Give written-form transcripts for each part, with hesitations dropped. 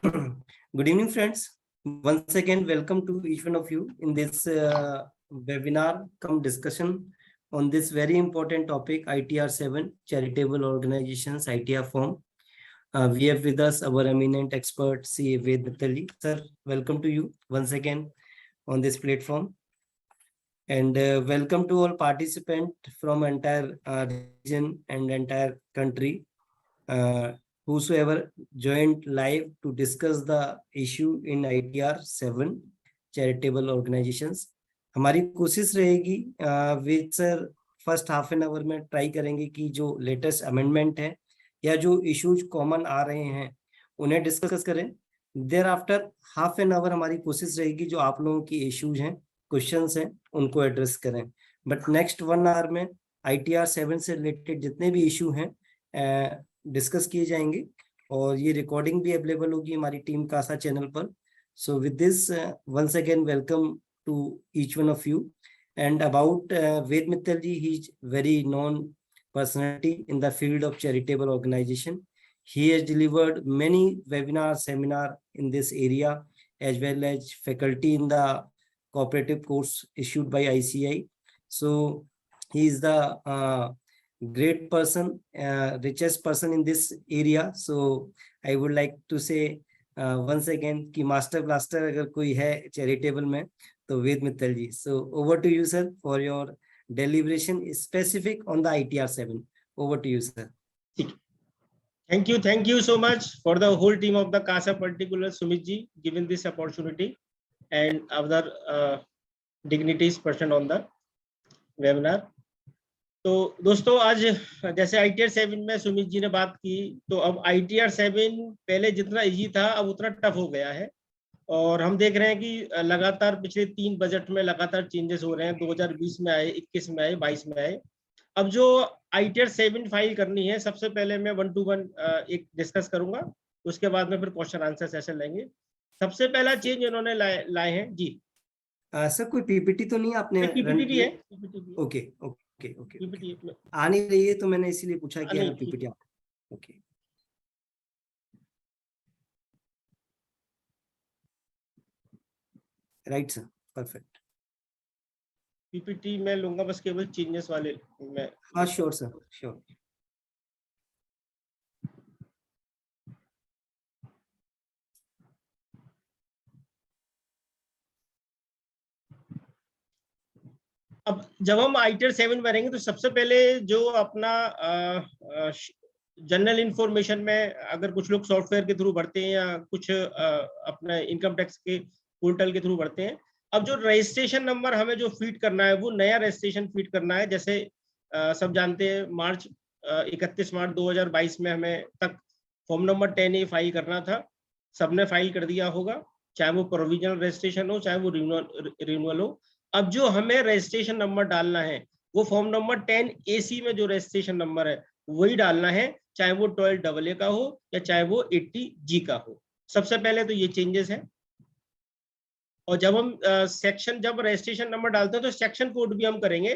Good evening, friends. Once again, welcome to each one of you in this webinar come discussion on this very important topic, ITR 7, Charitable Organizations, ITR form. We have with us our eminent expert, C. Ved Mittal. Sir, welcome to you once again on this platform. And welcome to all participants from entire region and entire country. Whosoever joined live to discuss the issue in ITR 7 charitable organizations. हमारी कोशिश रहेगी with sir first half an hour में try करेंगे कि जो latest amendment है या जो इश्यूज कॉमन आ रहे हैं उन्हें डिस्कस करें. Thereafter half an hour हमारी कोशिश रहेगी जो आप लोगों की इश्यूज हैं, क्वेश्चंस हैं, उनको एड्रेस करें. बट नेक्स्ट 1 आवर में ITR 7 से रिलेटेड जितने भी इशू हैं डिस्कस किए जाएंगे और ये रिकॉर्डिंग भी अवेलेबल होगी हमारी टीम कासा चैनल पर. So with this once again welcome to each one of you. And about Ved Mittal ji, he is very known personality in the field of charitable organization. He has delivered many webinar seminar in this area as well as faculty in the cooperative course issued by ICI. So he is the great person, richest person in this area. So I would like to say once again कि master blaster अगर कोई है charitable में तो वेद मित्तल जी. So over to you, sir, for your deliberation specific on the ITR 7. Over to you, sir. Thank you so much for the whole team of the CASA, particular Sumit ji, given this opportunity and other dignitaries present on the webinar. तो दोस्तों आज जैसे ITR 7 में सुमित जी ने बात की, तो अब ITR 7 पहले जितना इजी था अब उतना टफ हो गया है और हम देख रहे हैं कि लगातार पिछले 3 बजट में लगातार चेंजेस हो रहे हैं. 2020 में आए, 21 में आए, 22 में आए. अब जो ITR 7 फाइल करनी है, सबसे पहले मैं 1 to 1 एक डिस्कस करूंगा, उसके बाद में फिर क्वेश्चन आंसर सेशन लेंगे. सबसे पहला चेंज इन्होंने लाए हैं जी. सर कोई पीपीटी तो नहीं आपने? पीपीटी है. Okay okay okay. आ नहीं रही है तो मैंने इसीलिए पूछा कि अगर PPT. Okay right sir, perfect. PPT मैं लूंगा, बस केवल चेंजेस वाले मैं. हाँ श्योर सर, श्योर. अब जब हम ITR 7 भरेंगे तो सबसे पहले जो अपना जनरल इंफॉर्मेशन में अगर कुछ लोग सॉफ्टवेयर के थ्रू भरते हैं या कुछ अपना इनकम टैक्स के पोर्टल के थ्रू भरते हैं, अब जो रजिस्ट्रेशन नंबर हमें जो फीड करना है वो नया रजिस्ट्रेशन फीड करना है. जैसे सब जानते हैं 31 मार्च 2022 में हमें तक फॉर्म नंबर 10A फाइल करना था. सबने फाइल कर दिया होगा, चाहे वो प्रोविजनल रजिस्ट्रेशन हो चाहे वो रिन्यूअल हो. अब जो हमें रजिस्ट्रेशन नंबर डालना है वो फॉर्म नंबर 10AC में जो रजिस्ट्रेशन नंबर है वही डालना है, चाहे वो 12AA का हो या चाहे वो 80G का हो. सबसे पहले तो ये चेंजेस है. और जब हम जब रजिस्ट्रेशन नंबर डालते हैं तो सेक्शन कोड भी हम करेंगे.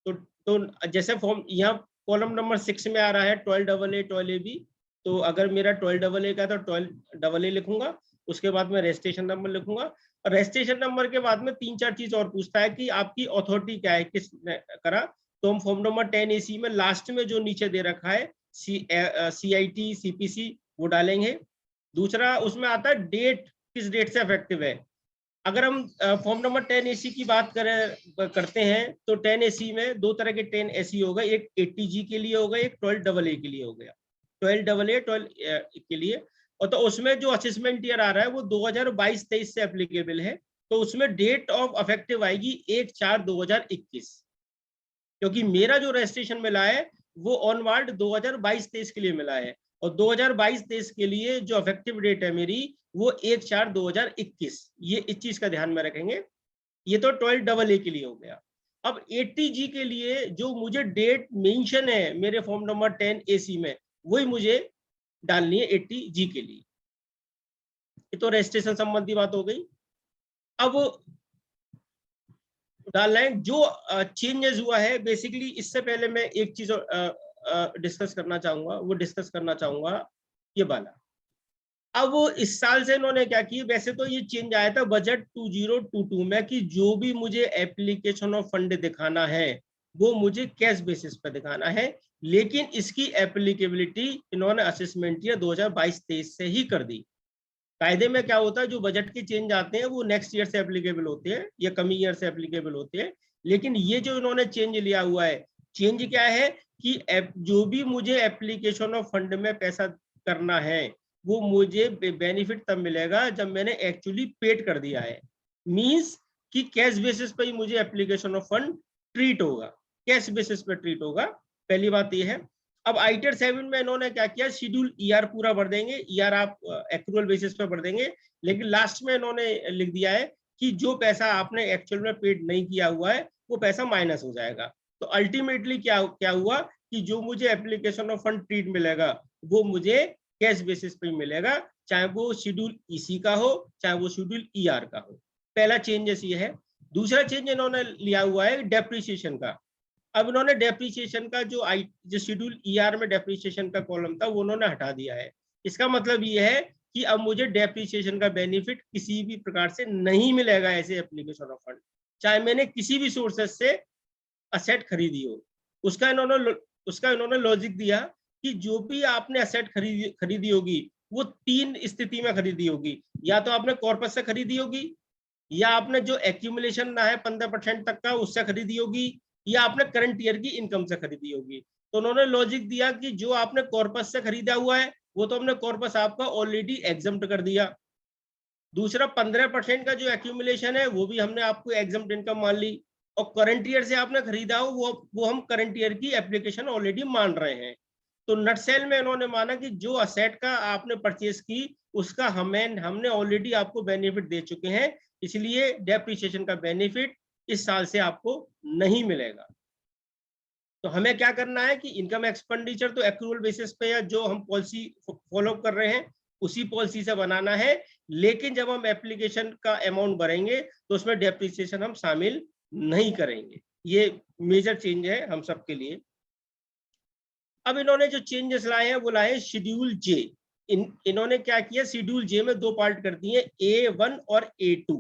तो जैसे फॉर्म यहाँ कॉलम नंबर 6 में आ रहा है 12AA 12AB, तो अगर मेरा 12AA का तो 12AA लिखूंगा, उसके बाद में रजिस्ट्रेशन नंबर लिखूंगा. और रजिस्ट्रेशन नंबर के बाद में 3-4 चीज और पूछता है कि आपकी अथॉरिटी क्या है, किसने करा. तो हम फॉर्म नंबर 10AC में लास्ट में जो नीचे दे रखा है CIT CPC वो डालेंगे. दूसरा उसमें आता है डेट, किस डेट से इफेक्टिव है. अगर हम फॉर्म नंबर 10AC की बात करते हैं तो 10AC में 2 तरह के 10AC होगा, एक 80G के लिए होगा, एक 12AA के लिए हो गया. 12AA 12 के लिए. और तो उसमें जो असेसमेंट ईयर आ रहा है वो 2022-23 से एप्लीकेबल है. तो उसमें डेट ऑफ इफेक्टिव आएगी 1/4/2021, क्योंकि मेरा जो रजिस्ट्रेशन मिला है वो ऑनवर्ड 2022-23 के लिए मिला है और 2022-23 के लिए जो इफेक्टिव डेट है मेरी वो 1/4/2021. ये इस चीज का ध्यान में रखेंगे. ये तो 12AA के लिए हो गया. अब 80G के लिए जो मुझे डेट मेंशन है मेरे फॉर्म नंबर 10AC में वही मुझे डालनी है 80G के लिए. ये तो रजिस्ट्रेशन संबंधी बात हो गई. अब डालना है जो चेंजेस हुआ है बेसिकली. इससे पहले मैं एक चीज डिस्कस करना चाहूंगा ये वाला अब वो इस साल से इन्होंने क्या किया, वैसे तो ये चेंज आया था बजट 2022 में कि जो भी मुझे एप्लीकेशन ऑफ फंड दिखाना है वो मुझे कैश बेसिस पर दिखाना है, लेकिन इसकी एप्लीकेबिलिटी इन्होंने असेसमेंट ईयर 2022-23 से ही कर दी। कायदे में क्या होता है, जो बजट के चेंज आते हैं वो नेक्स्ट ईयर से एप्लीकेबल होते हैं या कमिंग ईयर से एप्लीकेबल होते हैं, लेकिन ये जो इन्होंने चेंज लिया हुआ है, चेंज क्या है कि जो भी मुझे एप्लीकेशन ऑफ फंड में पैसा करना है वो मुझे बेनिफिट तब मिलेगा जब मैंने एक्चुअली पेड कर दिया है। मींस कि कैश बेसिस पे ही मुझे एप्लीकेशन ऑफ फंड ट्रीट होगा, कैश बेसिस पे ट्रीट होगा। पहली बात ये है। अब आईटीआर 7 में इन्होंने क्या किया, शेड्यूल ईआर पूरा भर देंगे, ईआर आप एक्रूअल बेसिस पे भर देंगे, लेकिन लास्ट में इन्होंने लिख दिया है कि जो पैसा आपने एक्चुअल में पेड नहीं किया हुआ है वो पैसा माइनस हो जाएगा। तो अल्टीमेटली क्या क्या हुआ कि जो मुझे एप्लीकेशन ऑफ फंड ट्रीट मिलेगा वो मुझे कैश बेसिस पे मिलेगा, चाहे वो शेड्यूल ईसी का हो चाहे वो शेड्यूल ईआर का हो। पहला चेंजेस ये है। दूसरा चेंज इन्होंने लिया हुआ है डेप्रिसिएशन का। अब इन्होंने डेप्रिसिएशन का जो शेड्यूल ईआर में डेप्रिसिएशन का कॉलम था वो उन्होंने हटा दिया है। इसका मतलब ये है कि अब मुझे डेप्रिसिएशन का बेनिफिट किसी भी प्रकार से नहीं मिलेगा ऐसे एप्लीकेशन ऑफ फंड, चाहे मैंने किसी भी सोर्सेस से असेट खरीदी हो। उसका इन्होंने लॉजिक दिया कि जो भी आपने असेट खरीदी होगी वो 3 स्थिति में खरीदी होगी, या तो आपने कॉर्पस से खरीदी होगी, या आपने जो एक्यूमुलेशन ना है 15% तक का उससे खरीदी होगी, या आपने करंट ईयर की इनकम से खरीदी होगी। तो उन्होंने लॉजिक दिया कि जो आपने कॉर्पस से खरीदा हुआ है वो तो हमने कॉर्पस आपका ऑलरेडी एग्जम्प्ट कर दिया। दूसरा 15% का जो एक्यूमुलेशन है वो भी हमने आपको एग्जम्प्ट इनकम मान ली, और करंट ईयर से आपने खरीदा हो वो हम करंट ईयर की एप्लीकेशन ऑलरेडी मान रहे हैं। तो नटसेल में इन्होंने माना कि जो असेट का आपने परचेस की उसका हमने ऑलरेडी आपको बेनिफिट दे चुके हैं, इसलिए डेप्रिसिएशन का बेनिफिट इस साल से आपको नहीं मिलेगा। तो हमें क्या करना है कि इनकम एक्सपेंडिचर तो एक्रूअल बेसिस पे या जो हम पॉलिसी फॉलो कर रहे हैं उसी पॉलिसी से बनाना है, लेकिन जब हम एप्लीकेशन का अमाउंट भरेंगे तो उसमें डेप्रिसिएशन हम शामिल नहीं करेंगे। ये मेजर चेंज है हम सबके लिए। अब इन्होंने जो चेंजेस लाए हैं वो लाए शेड्यूल जे। इन्होंने क्या किया, शेड्यूल जे में 2 पार्ट कर दिए, A1 और A2।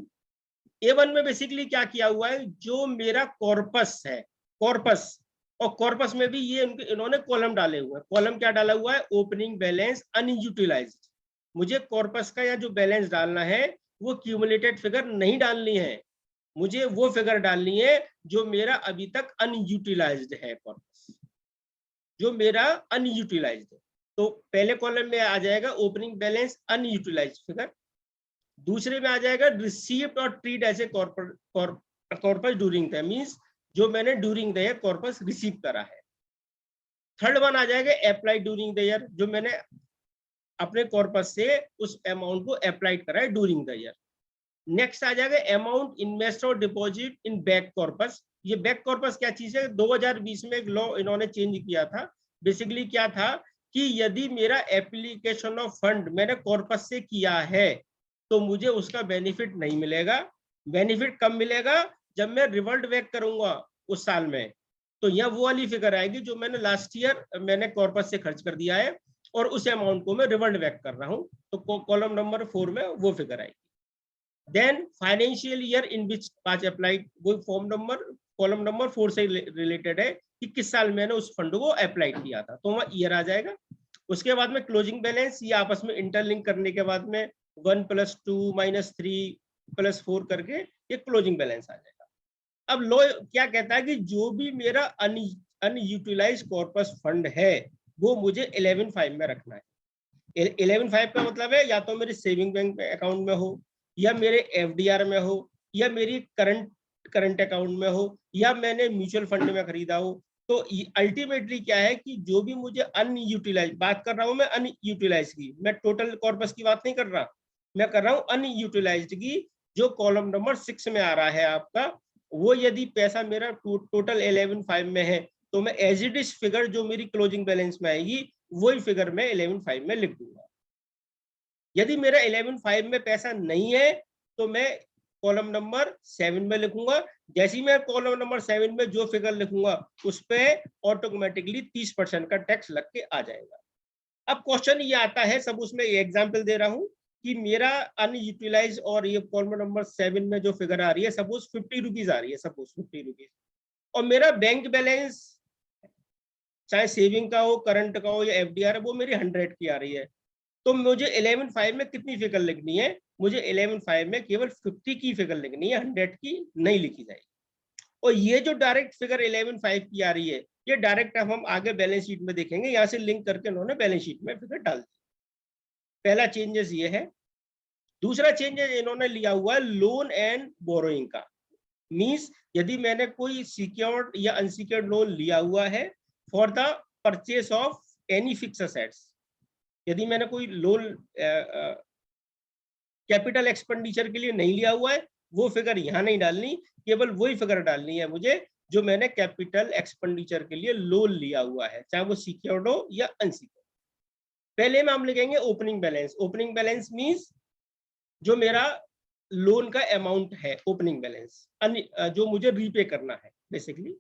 A1 में बेसिकली क्या किया हुआ है, जो मेरा कॉर्पस है, कॉर्पस, और कॉर्पस में भी ये इन्होंने कॉलम डाले हुए हैं। कॉलम क्या डाला हुआ है, ओपनिंग बैलेंस अनयूटिलाइज्ड। मुझे कॉर्पस का या जो बैलेंस डालना है वो क्यूमुलेटेड फिगर नहीं डालनी है, मुझे वो फिगर डालनी है जो मेरा अभी तक अनयूटिलाइज्ड है, कॉर्पस जो मेरा अनयूटिलाइज्ड है। तो पहले कॉलम में आ जाएगा ओपनिंग बैलेंस अनयूटिलाइज्ड फिगर, दूसरे में आ जाएगा रिसीव्ड और treat as a corpus during the, means जो मैंने during the year corpus receive करा है। थर्ड वन आ जाएगा अप्लाइड ड्यूरिंग द ईयर, जो मैंने अपने कॉर्पस से उस अमाउंट को अप्लाइड करा है ड्यूरिंग द ईयर। नेक्स्ट आ जाएगा अमाउंट इन्वेस्ट और डिपॉजिट इन बैक कॉर्पस। ये बैक कॉर्पस क्या चीज है, 2020 में एक लॉ इन्होंने चेंज किया था। बेसिकली क्या था कि यदि मेरा एप्लीकेशन ऑफ फंड मैंने कॉर्पस से किया है तो मुझे उसका बेनिफिट नहीं मिलेगा। बेनिफिट कब मिलेगा, जब मैं रिवर्ट बैक करूंगा उस साल में, तो यह वो वाली फिगर आएगी जो मैंने लास्ट ईयर मैंने कॉर्पस से खर्च कर दिया है और उस अमाउंट को मैं रिवर्ट बैक कर रहा हूं, तो कॉलम नंबर 4 में वो फिगर आएगी। Then financial year in which was applied, वो कॉलम नंबर 4 से रिलेटेड है कि किस साल मैंने उस फंड को अप्लाई किया था, तो वह ईयर आ जाएगा। उसके बाद में क्लोजिंग बैलेंस, ये आपस में इंटरलिंक करने के बाद में 1 + 2 - 3 + 4 करके ये क्लोजिंग बैलेंस आ जाएगा। अब लॉ क्या कहता है कि जो भी मेरा अनयूटिलाइज्ड कॉर्पस फंड है वो मुझे 11.5 में रखना है। 11.5 का मतलब है या तो मेरे सेविंग बैंक अकाउंट में हो, या मेरे एफडीआर में हो, या मेरी करंट अकाउंट में हो, या मैंने म्यूचुअल फंड में खरीदा हो। तो अल्टीमेटली क्या है कि जो भी मुझे अनयूटिलाइज, बात कर रहा हूं मैं अनयूटिलाइज की, मैं टोटल कॉर्पस की बात नहीं कर रहा, मैं कर रहा हूं अनयूटिलाइज्ड की, जो कॉलम नंबर 6 में आ रहा है आपका, वो यदि पैसा मेरा टोटल 11.5 में है तो मैं एज इट इज फिगर जो मेरी क्लोजिंग बैलेंस में आएगी वही फिगर मैं 11.5 में लिख दूंगा। यदि मेरा 11.5 में पैसा नहीं है तो मैं कॉलम नंबर 7 में लिखूंगा। जैसे ही मैं कॉलम नंबर 7 में जो फिगर लिखूंगा उस पे ऑटोमेटिकली 30% का टैक्स लग के आ जाएगा। अब क्वेश्चन ये आता है, सब उसमें एग्जाम्पल दे रहा हूं कि मेरा अनयूटिलाइज और ये कॉलम नंबर 7 में जो फिगर आ रही है, सपोज 50 रुपीज आ रही है, सपोज 50 रुपीज, और मेरा बैंक बैलेंस चाहे सेविंग का हो, करंट का हो या एफडीआर, वो मेरी 100 की आ रही है। तो मुझे 11.5 में कितनी फिगर लिखनी है? मुझे 11.5 में केवल 50 की फिगर लिखनी है, 100 की नहीं लिखी जाएगी। और ये जो डायरेक्ट फिगर 11.5 की आ रही है, ये डायरेक्ट अब हम आगे बैलेंस शीट में देखेंगे, यहाँ से लिंक करके उन्होंने बैलेंस शीट में फिगर डाल दी। पहला चेंजेस ये है। दूसरा चेंजेस इन्होंने लिया हुआ है लोन एंड बोरोइंग का। मींस यदि मैंने कोई सिक्योर्ड या अनसिक्योर्ड लोन लिया हुआ है for the purchase of any fix assets, यदि मैंने कोई लोन कैपिटल एक्सपेंडिचर के लिए नहीं लिया हुआ है, वो फिगर यहाँ नहीं डालनी, केवल वही फिगर डालनी है मुझे जो मैंने कैपिटल एक्सपेंडिचर के लिए लोन लिया हुआ है, चाहे वो सिक्योर्ड हो या अनसिक्योर्ड। पहले में हम लिखेंगे opening balance. Opening balance means जो मेरा लोन का अमाउंट है, ओपनिंग बैलेंस जो मुझे रीपे करना है बेसिकली।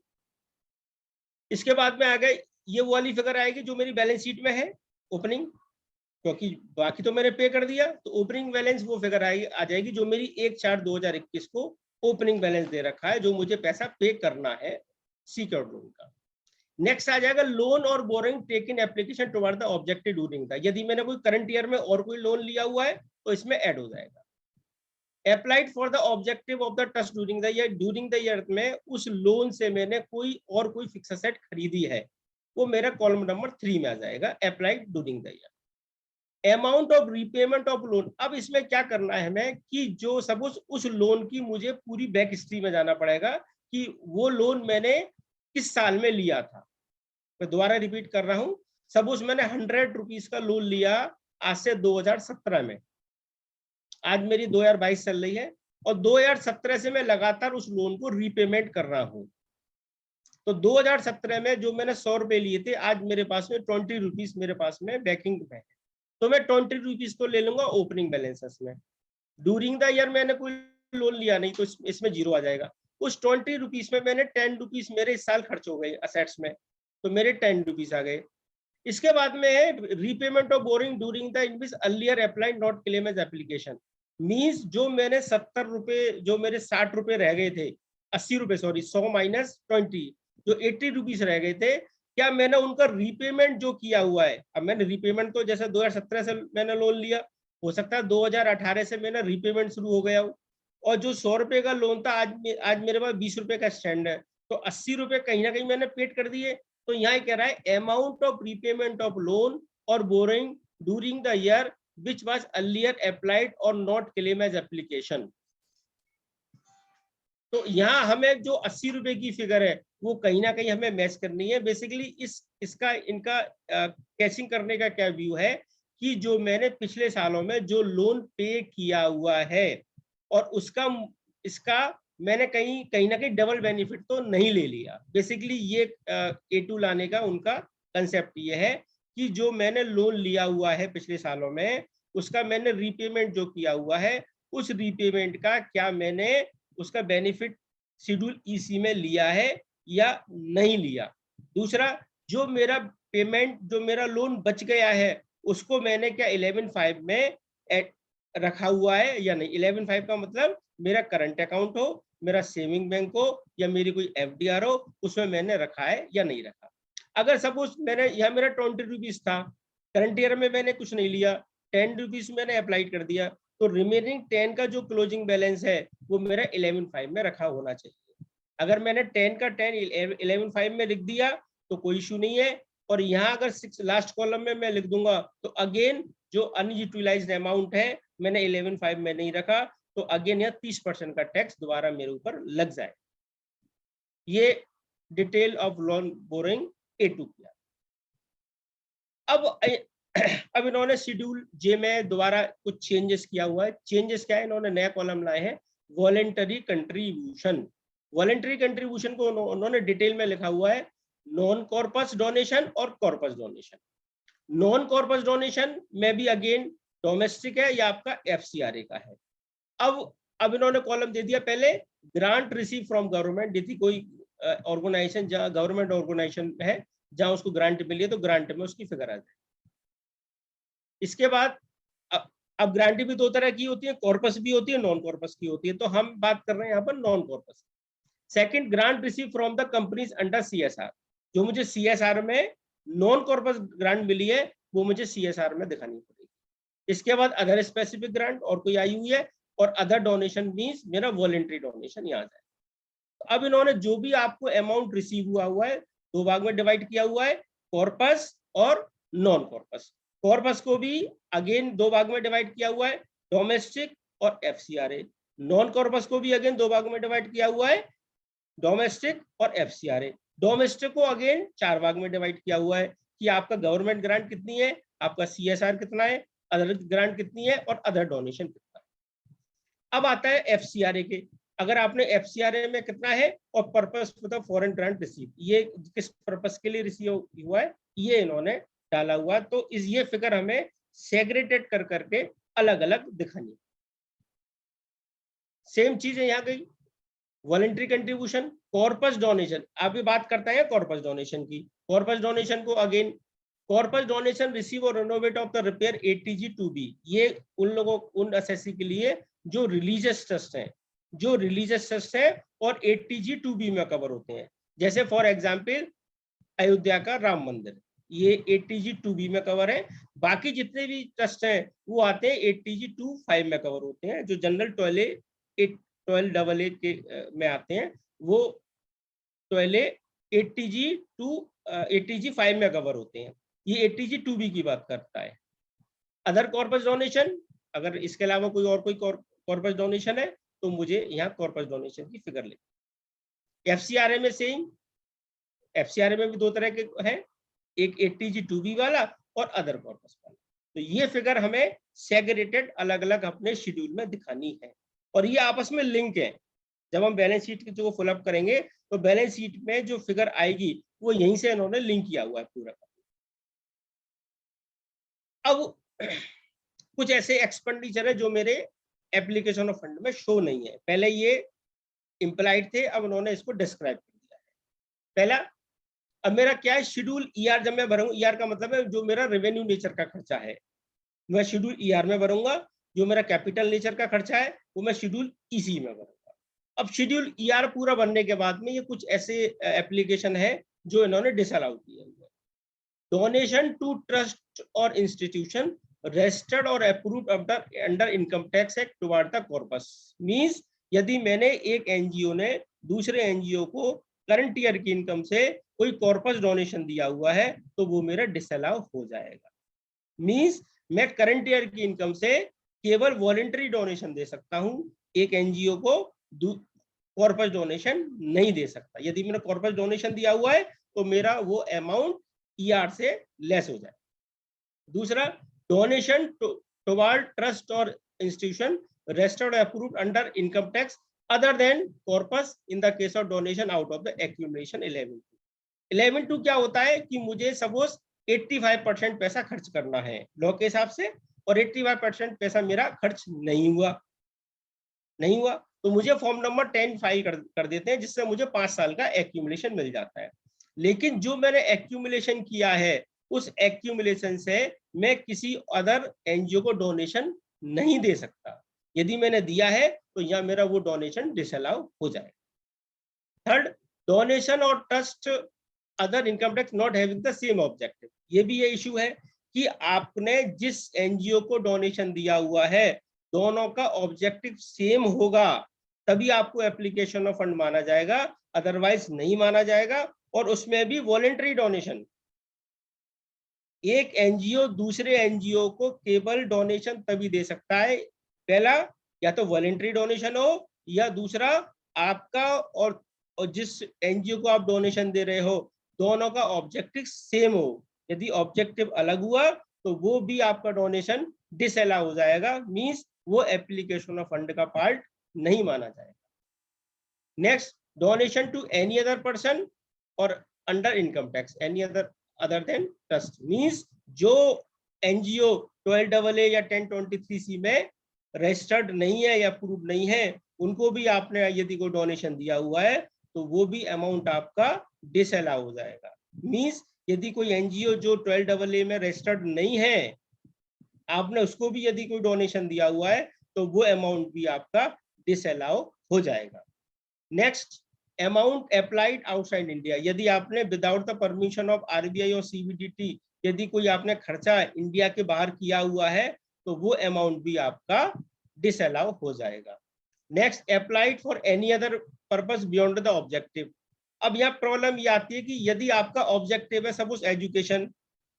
इसके बाद में आ गए, ये वो वाली फिगर आएगी जो मेरी बैलेंस शीट में है, ओपनिंग, क्योंकि बाकी तो मैंने पे कर दिया, तो ओपनिंग बैलेंस वो फिगर आ जाएगी जो मेरी 1/4/2021 को ओपनिंग बैलेंस दे रखा है, जो मुझे पैसा पे करना है सिक्योर्ड लोन का। नेक्स्ट आ जाएगा लोन और boring taken application toward the objective during the, यदि मैंने कोई करंट ईयर में और कोई लोन लिया हुआ है तो इसमें ऐड हो जाएगा। Applied for the objective of the trust during the year, during the year में उस लोन से मैंने कोई फिक्स एसेट खरीदी है, वो मेरा कॉलम नंबर 3 में आ जाएगा, applied during the year. Amount of repayment of loan, अब इसमें क्या करना है हमें कि जो सपोज उस लोन की मुझे पूरी बैक हिस्ट्री में जाना पड़ेगा कि वो लोन मैंने किस साल में लिया था। मैं दोबारा रिपीट कर रहा हूं, सपोज मैंने 100 रुपीज का लोन लिया आज से 2017 में, आज मेरी 2022 चल रही है और 2017 से मैं लगातार उस लोन को रीपेमेंट कर रहा हूं। तो 2017 में जो मैंने 100 रुपए लिए थे, आज मेरे पास में 20 रुपीज मेरे पास में बैकिंग में है, तो मैं 20 रुपीज को ले लूंगा ओपनिंग बैलेंस में। ड्यूरिंग द ईयर मैंने कोई लोन लिया नहीं तो इसमें 0 आ जाएगा। उस 20 रुपीज में मैंने 10 रुपीज मेरे इस साल खर्च हो गए असेट्स में, तो मेरे 10 रुपीज आ गए। इसके बाद में है repayment of borrowing during the in which earlier applied not claim as application. Means जो मैंने 70 रुपए, जो मेरे 60 रुपए रह गए थे, 80 रुपए सॉरी, 100 माइनस 20, जो 80 रुपीज रह गए थे, क्या मैंने उनका रीपेमेंट जो किया हुआ है, अब मैंने रीपेमेंट तो जैसे 2017 से मैंने लोन लिया, हो सकता है 2018 से मैंने रीपेमेंट शुरू हो गया हो, और जो 100 रुपए का लोन था आज मेरे पास 20 रुपए का स्टैंड है, तो 80 रुपए कहीं ना कहीं मैंने पेड कर दिए। तो यहाँ कह रहा है amount of repayment of loan और borrowing during the year which was earlier applied और नॉट क्लेम एज एप्लीकेशन। तो यहाँ हमें जो 80 रुपए की फिगर है वो कहीं ना कहीं हमें मैच करनी है। बेसिकली इसका इनका कैचिंग करने का क्या व्यू है कि जो मैंने पिछले सालों में जो लोन पे किया हुआ है और उसका इसका मैंने कहीं ना कहीं डबल बेनिफिट तो नहीं ले लिया। बेसिकली ये A2 लाने का उनका कंसेप्ट ये है कि जो मैंने लोन लिया हुआ है पिछले सालों में, उसका मैंने रीपेमेंट जो किया हुआ है, उस रीपेमेंट का क्या मैंने उसका बेनिफिट शेड्यूल EC में लिया है या नहीं लिया। दूसरा, जो मेरा पेमेंट, जो मेरा लोन बच गया है, उसको मैंने क्या 11.5 में रखा हुआ है या नहीं। 11.5 का मतलब मेरा करंट अकाउंट हो, मेरा सेविंग बैंक हो या मेरी कोई FDR हो, उसमें मैंने रखा है या नहीं रखा। अगर सपोज मैंने यहाँ मेरा 20 रुपीज था, करंट ईयर में मैंने कुछ नहीं लिया, 10 रुपीज मैंने अप्लाई कर दिया, तो रिमेनिंग 10 का जो क्लोजिंग बैलेंस है वो मेरा 11.5 में रखा होना चाहिए। अगर मैंने 10 का 10 11.5 में लिख दिया तो कोई इशू नहीं है, और यहाँ अगर 6 लास्ट कॉलम में मैं लिख दूंगा तो अगेन जो अनयूटिलाइज्ड अमाउंट है मैंने 11.5 में नहीं रखा, तो अगेन यहाँ 30% का टैक्स दोबारा मेरे ऊपर लग जाए। ये detail of loan boring A2 किया। अब इन्होंने शेड्यूल J में दोबारा कुछ चेंजेस किया हुआ है। चेंजेस क्या है, इन्होंने नया कॉलम लाए हैं, वॉलेंटरी कंट्रीब्यूशन। वॉलेंटरी कंट्रीब्यूशन को उन्होंने डिटेल में लिखा हुआ है नॉन कॉर्पस डोनेशन और corpus donation. Non corpus donation में भी अगेन डोमेस्टिक है या आपका FCRA का है। अब इन्होंने कॉलम दे दिया, पहले ग्रांट रिसीव फ्रॉम गवर्नमेंट, यदि कोई ऑर्गेनाइजेशन जहाँ गवर्नमेंट ऑर्गेनाइजेशन है जहां उसको ग्रांट मिली है तो ग्रांट में उसकी फिगर आ जाए। इसके बाद अब ग्रांटी भी दो तरह की होती है, कॉर्पस भी होती है, नॉन कॉर्पस की होती है। तो हम बात कर रहे हैं यहाँ पर non corpus. Second, grant receive from the companies under CSR। जो मुझे CSR में नॉन कॉर्पस ग्रांट मिली है वो मुझे CSR में दिखानी पड़ेगी। इसके बाद अदर स्पेसिफिक ग्रांट और कोई आई हुई है, और अदर डोनेशन मींस मेरा वॉलंटरी डोनेशन यहाँ जाए। तो अब इन्होंने जो भी आपको अमाउंट रिसीव हुआ है दो भाग में डिवाइड किया हुआ है, कॉर्पस और नॉन कॉर्पस। कॉर्पस को भी अगेन दो भाग में डिवाइड किया हुआ है, डोमेस्टिक और FCRA। नॉन कॉर्पस को भी अगेन दो भाग में डिवाइड किया हुआ है, डोमेस्टिक और FCRA। डोमेस्टिक को अगेन चार भाग में डिवाइड किया हुआ है कि आपका गवर्नमेंट ग्रांट कितनी है, आपका CSR कितना है, अदर ग्रांट कितनी है और अदर डोनेशन कितना है। अब आता है FCRA के। अगर आपने FCRA में कितना है और purpose for the foreign grant receive, ये किस पर्पस के लिए रिसीव हुआ है ये इन्होंने डाला हुआ। तो इस ये फिगर हमें सेग्रेटेड कर करके अलग अलग दिखानी। सेम चीज है यहाँ गई, वॉलंटरी कंट्रीब्यूशन, कॉर्पस डोनेशन। आप भी बात करते हैं कॉर्पस डोनेशन की। कॉर्पस डोनेशन को अगेन, कॉर्पस डोनेशन रिसीव और renovate of the repair ATG-2B। ये उन लोगों, उन असेसी के लिए जो रिलीजियस ट्रस्ट हैं, जो रिलीजियस ट्रस्ट है और ATG-2B में कवर होते हैं। जैसे फॉर एग्जाम्पल अयोध्या का राम मंदिर, ये ATG-2B में कवर है। बाकी जितने भी ट्रस्ट हैं वो आते हैं ATG-25 में कवर होते हैं। जो जनरल 12AA के में आते हैं वो 12A ATG-5 में कवर होते हैं। ये ATG-2B की बात करता है। अदर कॉर्पस डोनेशन, अगर इसके अलावा कोई कॉर्पस डोनेशन है तो मुझे यहाँ कॉर्पस डोनेशन की फिगर ले। FCRA में सेम, FCRA में भी दो तरह के हैं, एक ATG-2B वाला और अदर कॉर्पस वाला। तो ये फिगर हमें सेग्रेटेड अलग अलग अपने शेड्यूल में दिखानी है और ये आपस में लिंक है। जब हम बैलेंस शीट जो फुलअप करेंगे तो बैलेंस शीट में जो फिगर आएगी वो यहीं से इन्होंने लिंक किया हुआ है पूरा। अब कुछ ऐसे एक्सपेंडिचर है जो मेरे एप्लीकेशन ऑफ फंड में शो नहीं है। पहले ये इंप्लाइड थे, अब उन्होंने इसको डिस्क्राइब कर दिया है। पहला, अब मेरा क्या है, शेड्यूल ER जब मैं भरूंगा, ER का मतलब है जो मेरा रेवेन्यू नेचर का खर्चा है मैं शेड्यूल ER में भरूंगा, जो मेरा कैपिटल नेचर का खर्चा है वो मैं शेड्यूल EC में भरूंगा। अब शेड्यूल ER पूरा बनने के बाद में ये कुछ ऐसे एप्लीकेशन है जो इन्होंने डिसअलाउ किए हुए। डोनेशन टू ट्रस्ट और इंस्टीट्यूशन रजिस्टर्ड और approved under income tax act toward the corpus. Means यदि मैंने एक NGO ने दूसरे NGO को करंट ईयर की इनकम से कोई कॉर्पस डोनेशन दिया हुआ है तो वो मेरा डिसअलाउ हो जाएगा। मींस मैं करंट ईयर की इनकम से केवल वॉलंटरी डोनेशन दे सकता हूं, एक NGO को कॉर्पस डोनेशन नहीं दे सकता। यदि मैंने कॉर्पस डोनेशन दिया हुआ है तो मेरा वो अमाउंट ER से लेस हो जाए। दूसरा, डोनेशन टुवर्ड ट्रस्ट और institution registered approved under income tax other than corpus in the case of donation out of the accumulation 11(2). क्या होता है कि मुझे सपोज 85% पैसा खर्च करना है लॉ के हिसाब से और 85% पैसा मेरा खर्च नहीं हुआ तो मुझे फॉर्म नंबर 10 फाइल कर देते हैं, जिससे मुझे 5 साल का एक्यूमुलेशन मिल जाता है। लेकिन जो मैंने एक्यूमुलेशन किया है उस एक्यूमुलेशन से मैं किसी अदर NGO को डोनेशन नहीं दे सकता। यदि मैंने दिया है तो यहाँ मेरा वो डोनेशन डिसअलाउ हो जाएगा। थर्ड, डोनेशन और trust other income tax not having the same objective. ये भी ये इशू है कि आपने जिस NGO को डोनेशन दिया हुआ है दोनों का ऑब्जेक्टिव सेम होगा तभी आपको एप्लीकेशन ऑफ फंड माना जाएगा, अदरवाइज नहीं माना जाएगा। और उसमें भी वॉलंटरी डोनेशन, एक NGO दूसरे NGO को केवल डोनेशन तभी दे सकता है, पहला या तो वॉलंटरी डोनेशन हो या दूसरा आपका और जिस NGO को आप डोनेशन दे रहे हो दोनों का ऑब्जेक्टिव सेम हो। यदि ऑब्जेक्टिव अलग हुआ तो वो भी आपका डोनेशन डिसअलाउ हो जाएगा, मींस वो एप्लीकेशन ऑफ फंड का पार्ट नहीं माना जाएगा। Next, donation to any other person और under income tax any other than trust. Means जो NGO 12AA या 1023C में रजिस्टर्ड नहीं है या अप्रूव्ड नहीं है उनको भी आपने यदि कोई डोनेशन दिया हुआ है तो वो भी अमाउंट आपका डिसअलाउ हो जाएगा। मींस यदि कोई NGO जो 12AA में रजिस्टर्ड नहीं है आपने उसको भी यदि कोई डोनेशन दिया हुआ है तो वो अमाउंट भी आपका डिसअलाउ हो जाएगा। Next, amount applied outside India, यदि आपने without the permission of RBI और सीबीडीटी यदि कोई आपने खर्चा इंडिया के बाहर किया हुआ है तो वो अमाउंट भी आपका डिसअलाउ हो जाएगा। Next, applied for any other purpose beyond the objective. अब यहाँ प्रॉब्लम ये आती है कि यदि आपका ऑब्जेक्टिव है सपोज एजुकेशन,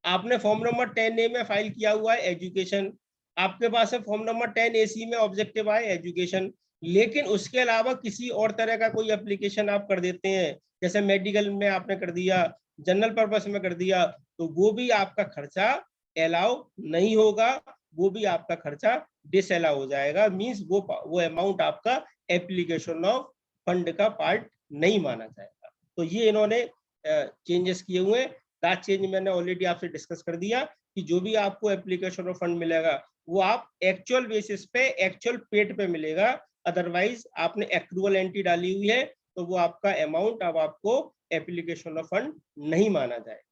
आपने फॉर्म नंबर 10A में फाइल किया हुआ है एजुकेशन, आपके पास है फॉर्म नंबर 10AC में ऑब्जेक्टिव आए एजुकेशन, लेकिन उसके अलावा किसी और तरह का कोई एप्लीकेशन आप कर देते हैं, जैसे मेडिकल में आपने कर दिया, जनरल पर्पस में कर दिया, तो वो भी आपका खर्चा अलाउ नहीं होगा, वो भी आपका खर्चा डिसअलाउ हो जाएगा। मींस वो अमाउंट आपका एप्लीकेशन ऑफ फंड का पार्ट नहीं माना जाएगा। तो ये इन्होंने चेंजेस किए हुए हैं। लास्ट चेंज मैंने ऑलरेडी आपसे डिस्कस कर दिया कि जो भी आपको एप्लीकेशन ऑफ फंड मिलेगा वो आप एक्चुअल बेसिस पे एक्चुअल पेड पे मिलेगा, अदरवाइज आपने एक्रूअल एंट्री डाली हुई है तो वो आपका अमाउंट अब आपको एप्लीकेशन ऑफ फंड नहीं माना जाएगा।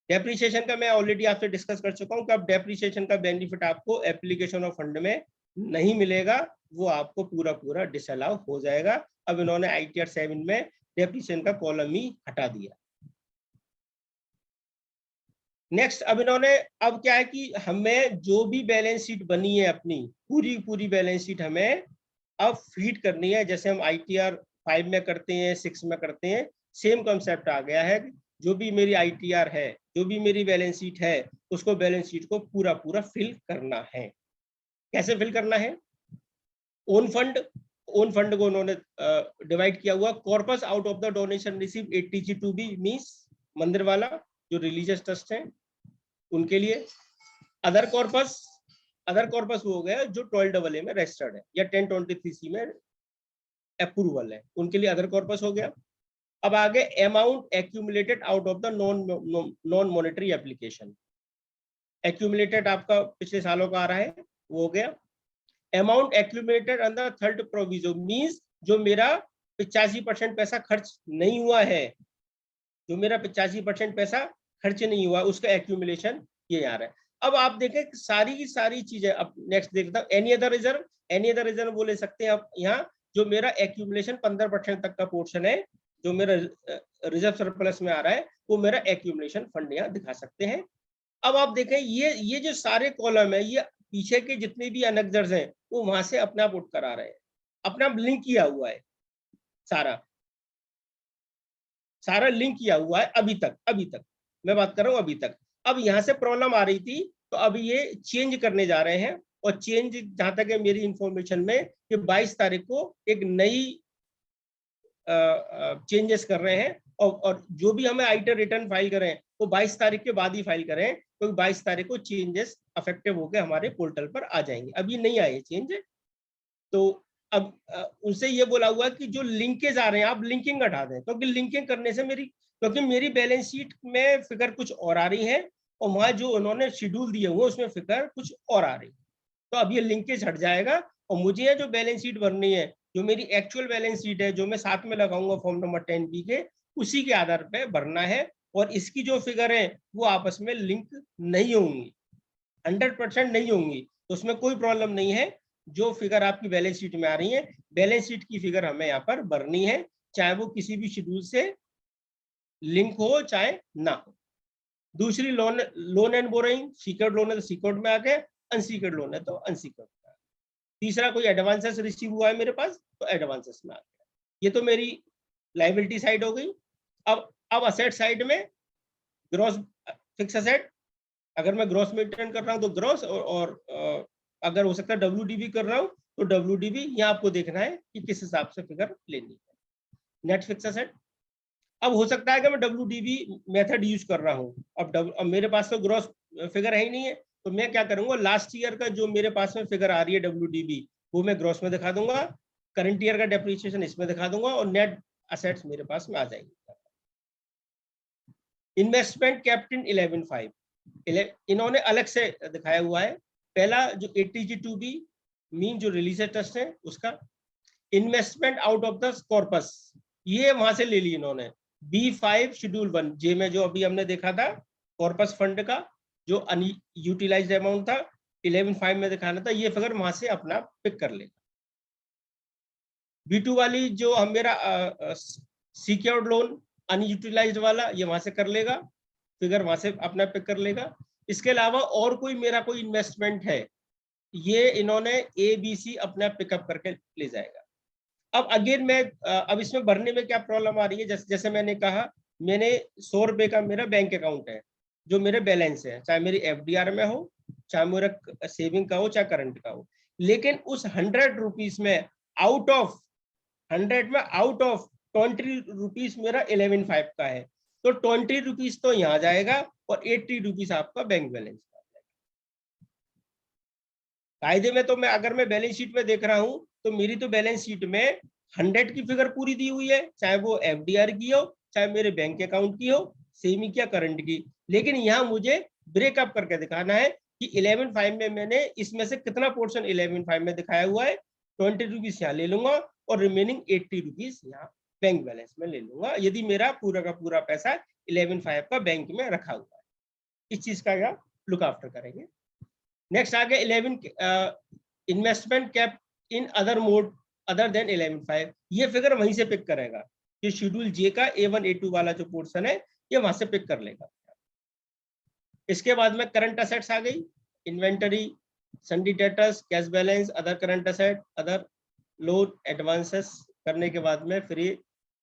डेप्रिसिएशन का मैं ऑलरेडी आपसे डिस्कस कर चुका हूं कि अब डेप्रिसिएशन का बेनिफिट आपको एप्लीकेशन ऑफ फंड में नहीं मिलेगा, वो आपको पूरा पूरा डिसअलाउ हो जाएगा। अब इन्होंने ITR 7 में डेप्रिसिएशन का कॉलम ही हटा दिया। नेक्स्ट, अब इन्होंने अब क्या है कि हमें जो भी बैलेंस शीट बनी है अपनी पूरी बैलेंस शीट हमें अब फीड करनी है, जैसे हम ITR 5 में करते हैं, 6 में करते हैं, सेम कॉन्सेप्ट आ गया है। जो भी मेरी ITR है, जो भी मेरी बैलेंस शीट है, उसको बैलेंस शीट को पूरा फिल करना है। कैसे फिल करना है? ओन फंड को उन्होंने डिवाइड किया हुआ। Corpus out of the donation receive 80G2B means मंदिर वाला जो रिलीजियस ट्रस्ट है उनके लिए। अदर कॉर्पस वो हो गया जो 12AA में रजिस्टर्ड है या 1023C में अप्रूवल है, उनके लिए अदर कॉर्पस हो गया। अब आगे amount accumulated out of the non monetary application, accumulated आपका पिछले सालों का आ रहा है वो हो गया। Amount accumulated under third proviso means जो मेरा 85% पैसा खर्च नहीं हुआ है, जो मेरा 85% पैसा खर्च नहीं हुआ उसका एक्यूमुलेशन ये आ रहा है। अब आप देखें सारी की सारी चीजें। अब नेक्स्ट देखता हूं एनी अदर रिजर्व वो ले सकते हैं आप यहाँ, जो मेरा एक्यूमुलेशन 15% तक का पोर्शन है, जो मेरा रिजर्व सरप्लस में आ रहा है वो मेरा एक्यूमुलेशन फंड यहाँ दिखा सकते हैं। अब आप देखें ये जो सारे कॉलम है, ये पीछे के जितने भी अनेक्जर्स हैं वो वहां से अपने आप उठ कर आ रहे हैं, अपने आप लिंक किया हुआ है, सारा लिंक किया हुआ है। अभी तक मैं बात कर रहा हूँ अभी तक। अब यहाँ से प्रॉब्लम आ रही थी तो अब ये चेंज करने जा रहे हैं, और चेंज जहां तक है मेरी इंफॉर्मेशन में कि 22 तारीख को एक नई चेंजेस कर रहे हैं, और जो भी हमें आइटर रिटर्न फाइल करें वो 22 तारीख के बाद ही फाइल करें, क्योंकि 22 तारीख को चेंजेस अफेक्टिव होकर हमारे पोर्टल पर आ जाएंगे। अभी नहीं आए चेंज, तो अब उनसे ये बोला हुआ कि जो लिंकेज आ रहे हैं आप लिंकिंग हटा दें, क्योंकि लिंकिंग करने से मेरी बैलेंस शीट में फिगर कुछ और आ रही है और वहां जो उन्होंने शेड्यूल दिए हुए उसमें फिगर कुछ और आ रही है। तो अब ये लिंकेज हट जाएगा और मुझे जो बैलेंस शीट भरनी है, जो मेरी एक्चुअल बैलेंस शीट है, जो मैं साथ में लगाऊंगा फॉर्म नंबर 10B के, उसी के आधार पर भरना है। और इसकी जो फिगर है वो आपस में लिंक नहीं होंगी, 100% नहीं होंगी, तो उसमें कोई प्रॉब्लम नहीं है। जो फिगर आपकी बैलेंस शीट में आ रही है, बैलेंस शीट की फिगर हमें यहाँ पर भरनी है, चाहे वो किसी भी शेड्यूल से लिंक हो चाहे ना हो। दूसरी लोन एंड बोरोइंग, सीक्योर्ड लोन है तो सीक्योर्ड में आ गए, अनसीक्योर्ड लोन है तो अनसीक्योर्ड में आ गया। तीसरा कोई एडवांसेस रिसीव हुआ है मेरे पास तो एडवांसेस में आ गया। ये तो मेरी लायबिलिटी साइड हो गई। अब असेट साइड में ग्रॉस फिक्स असेट, अगर मैं ग्रॉस मेंटेन कर रहा हूँ तो ग्रॉस, और अगर हो सकता है WDB कर रहा हूँ तो WDB, यहाँ आपको देखना है कि किस हिसाब से फिगर लेनी है। नेट फिक्स असेट, अब हो सकता है कि मैं WDB मेथड यूज कर रहा हूँ, अब मेरे पास तो ग्रॉस फिगर है ही नहीं है, तो मैं क्या करूंगा, लास्ट ईयर का जो मेरे पास में फिगर आ रही है WDB वो मैं ग्रॉस में दिखा दूंगा, करंट ईयर का डेप्रिसिएशन इसमें दिखा दूंगा और नेट असेट्स मेरे पास में आ जाएंगे। इन्वेस्टमेंट कैप्टन 11.5 इन्होंने अलग से दिखाया हुआ है। पहला जो 80G2B मीन जो रिलीज ट्रस्ट है उसका, investment out of the corpus ये वहां से ले ली इन्होंने। B5 शेड्यूल 1 जे में जो अभी हमने देखा था कॉर्पस फंड का जो अनयूटिलाइज्ड अमाउंट था 11.5 में दिखाना था, ये फिगर वहां से अपना पिक कर लेगा। B2 वाली जो हम मेरा सिक्योर्ड लोन अनयूटिलाइज्ड वाला, ये वहां से कर लेगा, फिगर वहां से अपना पिक कर लेगा। इसके अलावा और कोई मेरा कोई इन्वेस्टमेंट है, ये इन्होंने ABC अपना पिकअप करके ले जाएगा। अब अगेन मैं अब इसमें भरने में क्या प्रॉब्लम आ रही है, जैसे मैंने कहा, मैंने 100 रुपए का मेरा बैंक अकाउंट है जो मेरे बैलेंस है, चाहे मेरी FDR में हो, चाहे मेरा सेविंग का हो, चाहे करंट का हो, लेकिन उस 100 रुपीज में आउट ऑफ 100 में आउट ऑफ 20 रुपीज मेरा 11.5 का है, तो 20 रुपीज तो यहाँ जाएगा और 80 रुपीज आपका बैंक बैलेंस का जाएगा। कायदे में तो मैं अगर मैं बैलेंस शीट में देख रहा हूं तो मेरी तो बैलेंस शीट में 100 की फिगर पूरी दी हुई है, चाहे वो FDR की हो, चाहे मेरे बैंक अकाउंट की हो, सेविंग या करंट की, लेकिन यहाँ मुझे ब्रेकअप करके दिखाना है कि 11.5 में मैंने इसमें से कितना पोर्शन 11.5 में दिखाया हुआ है, 20 रुपीज यहाँ ले लूंगा और रिमेनिंग 80 रुपीज यहाँ बैंक बैलेंस में ले लूंगा, यदि मेरा पूरा का पूरा पैसा 11.5 का बैंक में रखा हुआ है। इस चीज का यहाँ लुक आफ्टर करेंगे। नेक्स्ट आ गया 11 investment cap in other mode other than 11.5, ये फिगर वहीं से पिक करेगा, ये शेड्यूल J का A1 A2 वाला जो पोर्शन है ये वहां से पिक कर लेगा। इसके बाद में करंट असेट्स आ गई, inventory, सन्डी debtors, cash balance, other current asset, other loan advances करने के बाद में फिर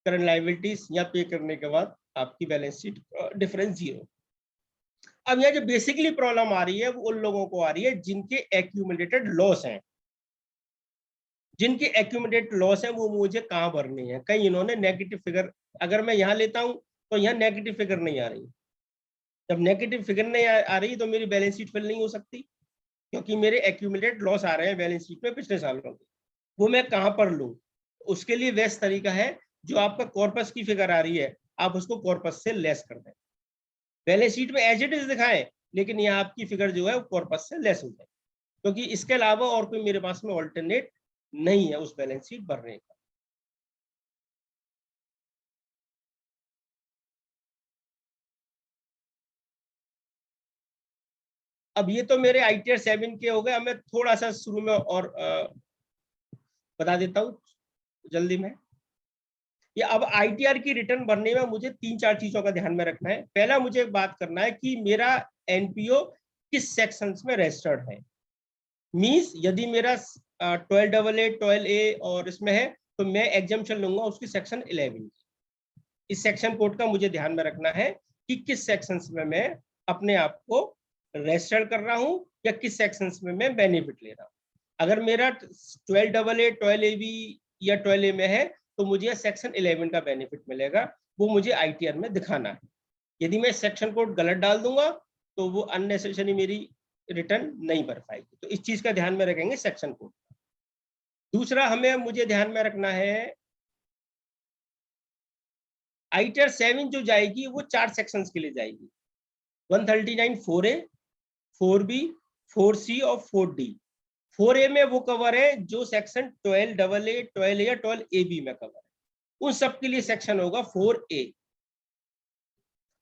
करंट लायबिलिटीज या पे करने के बाद आपकी बैलेंस शीट डिफरेंस 0। अब यह जो बेसिकली प्रॉब्लम आ रही है वो उन लोगों को आ रही है जिनके एक्यूमुलेटेड लॉस हैं, जिनके एक्यूमुलेटेड लॉस है वो मुझे कहाँ भरने हैं। कहीं इन्होंने नेगेटिव फिगर, अगर मैं यहाँ लेता हूँ तो यहाँ नेगेटिव फिगर नहीं आ रही, जब नेगेटिव फिगर नहीं आ रही तो मेरी बैलेंस शीट फिल नहीं हो सकती, क्योंकि मेरे एक्यूमुलेटेड लॉस आ रहे हैं बैलेंस शीट में पिछले सालों के, वो मैं कहाँ पर लूँ। उसके लिए बेस्ट तरीका है, जो आपका कॉर्पस की फिगर आ रही है आप उसको कॉर्पस से लेस कर दें, बैलेंस शीट में एज इट इज दिखाएं, लेकिन यहाँ आपकी फिगर जो है वो कॉर्पस से लेस हो जाए, क्योंकि इसके अलावा और कोई मेरे पास में ऑल्टरनेट नहीं है उस बैलेंस शीट भरने का। अब ये तो मेरे ITR 7 के हो गए। अब मैं थोड़ा सा शुरू में और बता देता हूँ जल्दी में। ये अब ITR की रिटर्न भरने में मुझे 3-4 चीजों का ध्यान में रखना है। पहला मुझे एक बात करना है कि मेरा NPO किस सेक्शंस में रजिस्टर्ड है, मींस यदि मेरा 12AA 12A और इसमें है तो मैं एग्जम्पशन लूंगा उसकी सेक्शन 11। इस सेक्शन कोड का मुझे ध्यान में रखना है कि किस सेक्शंस में मैं अपने आप को रजिस्टर कर रहा हूं या किस सेक्शंस में मैं बेनिफिट ले रहा हूं। अगर मेरा 12AA 12AB या 12A में है तो मुझे सेक्शन 11 का बेनिफिट मिलेगा, वो मुझे ITR में दिखाना है। यदि मैं सेक्शन कोड गलत डाल दूंगा तो वो अननेसेसरी मेरी रिटर्न नहीं भर पाएगी, तो इस चीज का ध्यान में रखेंगे सेक्शन कोड। दूसरा मुझे ध्यान में रखना है ITR 7 जो जाएगी वो 4 सेक्शंस के लिए जाएगी, 139 4A 4B 4C और 4D। 4A में वो कवर है जो सेक्शन 12AA 12A या 12AB में कवर है, उन सब के लिए सेक्शन होगा 4A।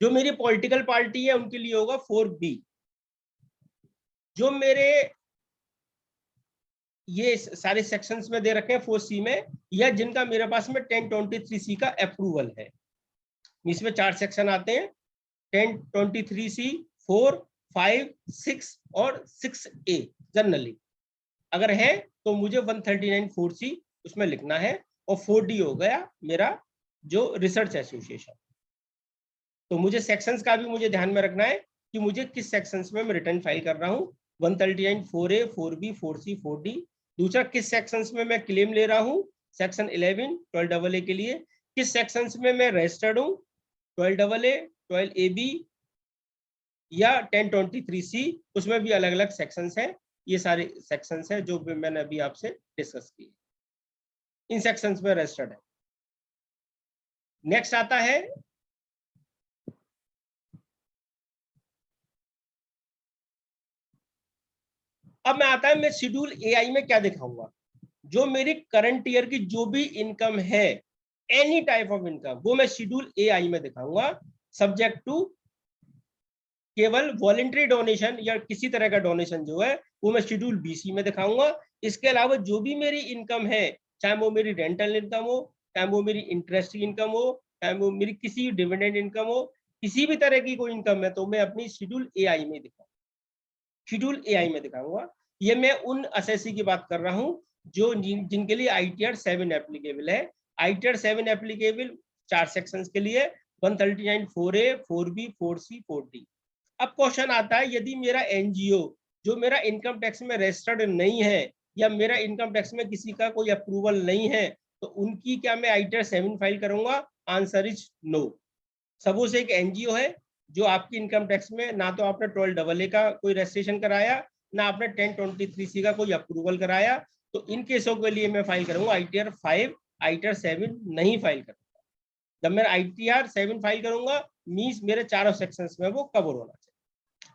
जो मेरी पॉलिटिकल पार्टी है उनके लिए होगा 4B। जो मेरे ये सारे सेक्शंस में दे रखे हैं 4C में, या जिनका मेरे पास में 1023C का अप्रूवल है, इसमें 4 सेक्शन आते हैं 1023C 4, 5, 6 और 6A जनरली अगर है तो मुझे 139 4C उसमें लिखना है, और 4D हो गया मेरा जो रिसर्च एसोसिएशन। तो मुझे सेक्शंस का भी मुझे ध्यान में रखना है कि मुझे किस सेक्शंस में मैं रिटर्न फाइल कर रहा हूँ, 139 4A 4B 4C 4D। दूसरा, किस सेक्शंस में मैं क्लेम ले रहा हूँ, सेक्शन 11 12AA के लिए, किस सेक्शंस में मैं रजिस्टर्ड हूँ, 12AA 12AB या 1023C, उसमें भी अलग अलग सेक्शंस हैं। ये सारे सेक्शंस हैं जो मैंने अभी आपसे डिस्कस किए, इन सेक्शंस में रजिस्टर्ड है। नेक्स्ट आता है अब मैं आता है मैं शेड्यूल AI में क्या दिखाऊंगा, जो मेरी करंट ईयर की जो भी इनकम है, एनी टाइप ऑफ इनकम, वो मैं शेड्यूल AI में दिखाऊंगा, सब्जेक्ट टू केवल वॉलेंट्री डोनेशन या किसी तरह का डोनेशन जो है वो मैं शेड्यूल बीसी में दिखाऊंगा। इसके अलावा जो भी मेरी इनकम है, चाहे वो मेरी रेंटल इनकम हो, चाहे वो मेरी इंटरेस्ट की इनकम हो, चाहे वो मेरी किसी डिविडेंड इनकम हो, किसी भी तरह की कोई इनकम है, तो मैं अपनी शेड्यूल एआई में दिखाऊंगा, शेड्यूल एआई में दिखाऊंगा। ये मैं उन असेसी की बात कर रहा हूं जो जिनके लिए आईटीआर 7 एप्लीकेबल है। आईटीआर 7 एप्लीकेबल 4 सेक्शंस के लिए, 139 4A 4B 4C 4D। अब क्वेश्चन आता है, यदि मेरा एनजीओ जो मेरा इनकम टैक्स में रजिस्टर्ड नहीं है या मेरा इनकम टैक्स में किसी का कोई अप्रूवल नहीं है, तो उनकी क्या मैं आईटीआर 7 फाइल करूंगा? Answer is no. सपोज एक एनजीओ है जो आपकी इनकम टैक्स में ना तो आपने 12AA का कोई रजिस्ट्रेशन कराया, ना आपने 1023C का कोई अप्रूवल कराया, तो इन केसों के लिए मैं फाइल करूंगा आईटीआर 5, आईटीआर 7 नहीं फाइल करूंगा। जब मैं आईटीआर 7 फाइल करूंगा मींस मेरे चारों सेक्शंस में वो कवर होना चाहिए।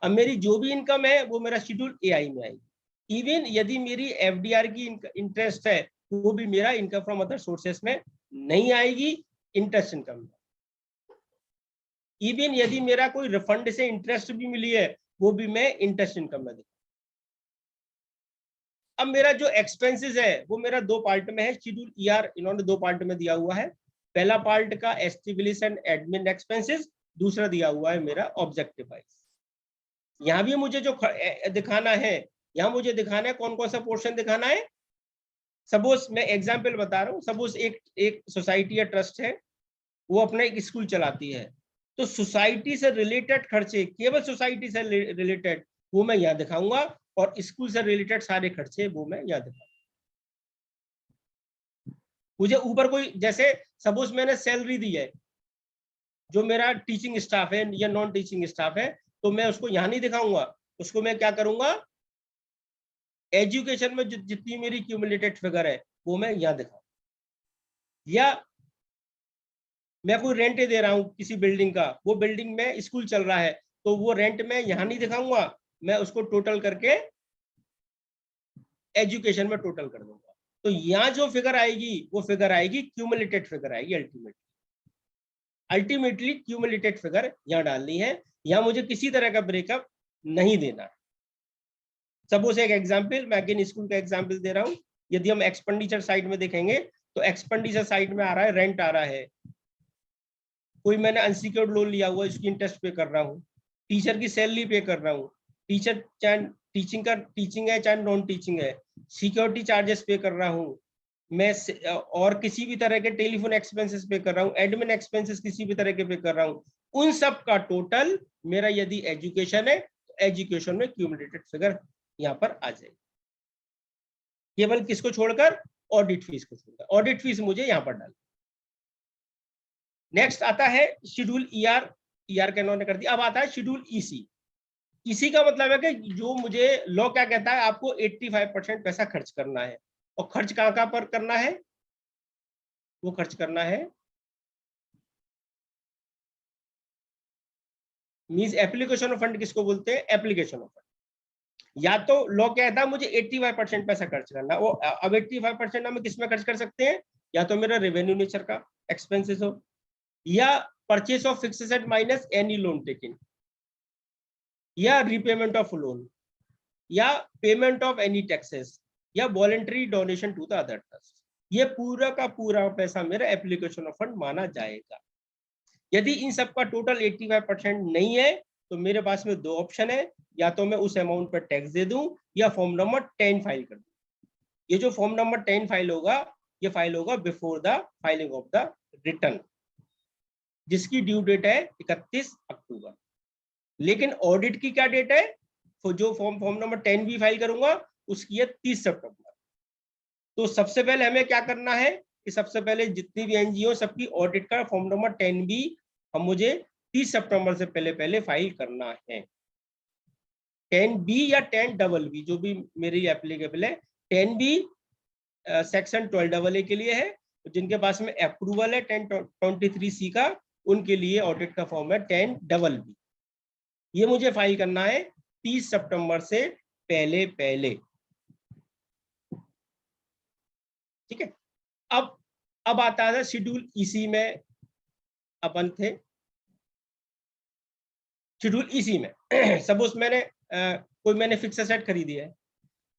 अब मेरी जो भी इनकम है वो मेरा शेड्यूल एआई में आएगी। इवन यदि मेरी एफडीआर की इंटरेस्ट है, वो भी मेरा इनकम फ्रॉम अदर सोर्सेस में नहीं आएगी, इंटरेस्ट इनकम में। इवन यदि मेरा कोई रिफंड से इंटरेस्ट भी मिली है, वो भी मैं इंटरेस्ट इनकम में देखूं। अब मेरा जो एक्सपेंसेस है वो मेरा 2 पार्ट में है। शेड्यूल ईआर इन्होंने 2 पार्ट में दिया हुआ है। पहला पार्ट का एस्टिब्लिशन एडमिन एक्सपेंसेस, दूसरा दिया हुआ है मेरा ऑब्जेक्टिव वाइज। यहाँ भी मुझे जो दिखाना है, यहाँ मुझे दिखाना है कौन कौन सा पोर्शन दिखाना है। सपोज मैं एग्जाम्पल बता रहा हूँ, सपोज एक सोसाइटी या ट्रस्ट है, वो अपना एक स्कूल चलाती है, तो सोसाइटी से रिलेटेड खर्चे, केवल सोसाइटी से रिलेटेड, वो मैं यहाँ दिखाऊंगा, और स्कूल से रिलेटेड सारे खर्चे वो मैं यहाँ दिखाऊंगा। मुझे ऊपर कोई, जैसे सपोज मैंने सैलरी दी है, जो मेरा टीचिंग स्टाफ है या नॉन टीचिंग स्टाफ है, तो मैं उसको यहाँ नहीं दिखाऊंगा, उसको मैं क्या करूंगा, एजुकेशन में जितनी मेरी क्यूमुलेटेड फिगर है वो मैं यहाँ दिखाऊंगा। या मैं कोई रेंट दे रहा हूँ किसी बिल्डिंग का, वो बिल्डिंग में स्कूल चल रहा है, तो वो रेंट मैं यहाँ नहीं दिखाऊंगा, मैं उसको टोटल करके एजुकेशन में टोटल कर दूंगा। तो यहाँ जो फिगर आएगी वो फिगर आएगी क्यूमुलेटेड फिगर आएगी। अल्टीमेटली क्यूमुलेटेड फिगर यहाँ डालनी है, यहाँ मुझे किसी तरह का ब्रेकअप नहीं देना है। सपोज एक एग्जाम्पल, मैं अगेन स्कूल का एग्जाम्पल दे रहा हूँ। यदि हम एक्सपेंडिचर साइड में देखेंगे तो एक्सपेंडिचर साइड में आ रहा है, रेंट आ रहा है, कोई मैंने अनसिक्योर्ड लोन लिया हुआ है, इसकी इंटरेस्ट पे कर रहा हूँ, टीचर की सैलरी पे कर रहा हूँ, टीचर चाहे टीचिंग है चाहे नॉन टीचिंग है, सिक्योरिटी चार्जेस पे कर रहा हूँ मैं, और किसी भी तरह के टेलीफोन एक्सपेंसेस पे कर रहा हूँ, एडमिन एक्सपेंसेस किसी भी तरह के पे कर रहा हूँ, उन सब का टोटल मेरा यदि एजुकेशन है तो एजुकेशन में क्यूमुलेटेड फिगर यहाँ पर आ जाएगी। केवल किसको छोड़कर? ऑडिट फीस को छोड़कर। ऑडिट फीस मुझे यहाँ पर डाल। नेक्स्ट आता है शेड्यूल ईआर, ईआर का इन्होंने कर दिया। अब आता है शेड्यूल ईसी। ईसी का मतलब है कि जो मुझे लॉ क्या कहता है, आपको 85% पैसा खर्च करना है, और खर्च कहाँ कहाँ पर करना है? वो खर्च करना है मींस एप्लीकेशन ऑफ फंड किसको बोलते हैं? Application of fund. या तो लॉ कहता है मुझे 85% पैसा खर्च करना, वो अब 85% हम किस में खर्च कर सकते हैं? या तो मेरा रेवेन्यू नेचर का एक्सपेंसेस हो, या purchase of fixed asset minus any loan taking, या रीपेमेंट ऑफ लोन, या पेमेंट ऑफ एनी टैक्सेस, या voluntary donation to the other trust. ये पूरा का पूरा पैसा मेरा एप्लीकेशन ऑफ फंड माना जाएगा। यदि इन सब का टोटल 85% नहीं है तो मेरे पास में 2 ऑप्शन है, या तो मैं उस अमाउंट पर टैक्स दे दूं या फॉर्म नंबर 10 फाइल कर दूं। ये जो फॉर्म नंबर 10 फाइल होगा, ये फाइल होगा before the filing of the return, जिसकी ड्यू डेट है 31 अक्टूबर। लेकिन ऑडिट की क्या डेट है? जो फॉर्म नंबर 10 भी फाइल करूंगा उसकी है 30 सितंबर। तो सबसे पहले हमें क्या करना है कि सबसे पहले जितनी भी एनजीओ सबकी ऑडिट का फॉर्म नंबर 10 भी हम मुझे 30 सितंबर से पहले पहले फाइल करना है। 10B या 10BB जो भी मेरी एप्लीकेबल है। 10B सेक्शन 12AA के लिए है, जिनके पास में अप्रूवल है 1023C का, उनके लिए ऑडिट का फॉर्म है 10BB। ये मुझे फाइल करना है 30 सितंबर से पहले पहले। ठीक है। अब आता है शेड्यूल ईसी में अपन थे। शेड्यूल इसी में सपोज मैंने कोई मैंने फिक्स एसेट खरीदी है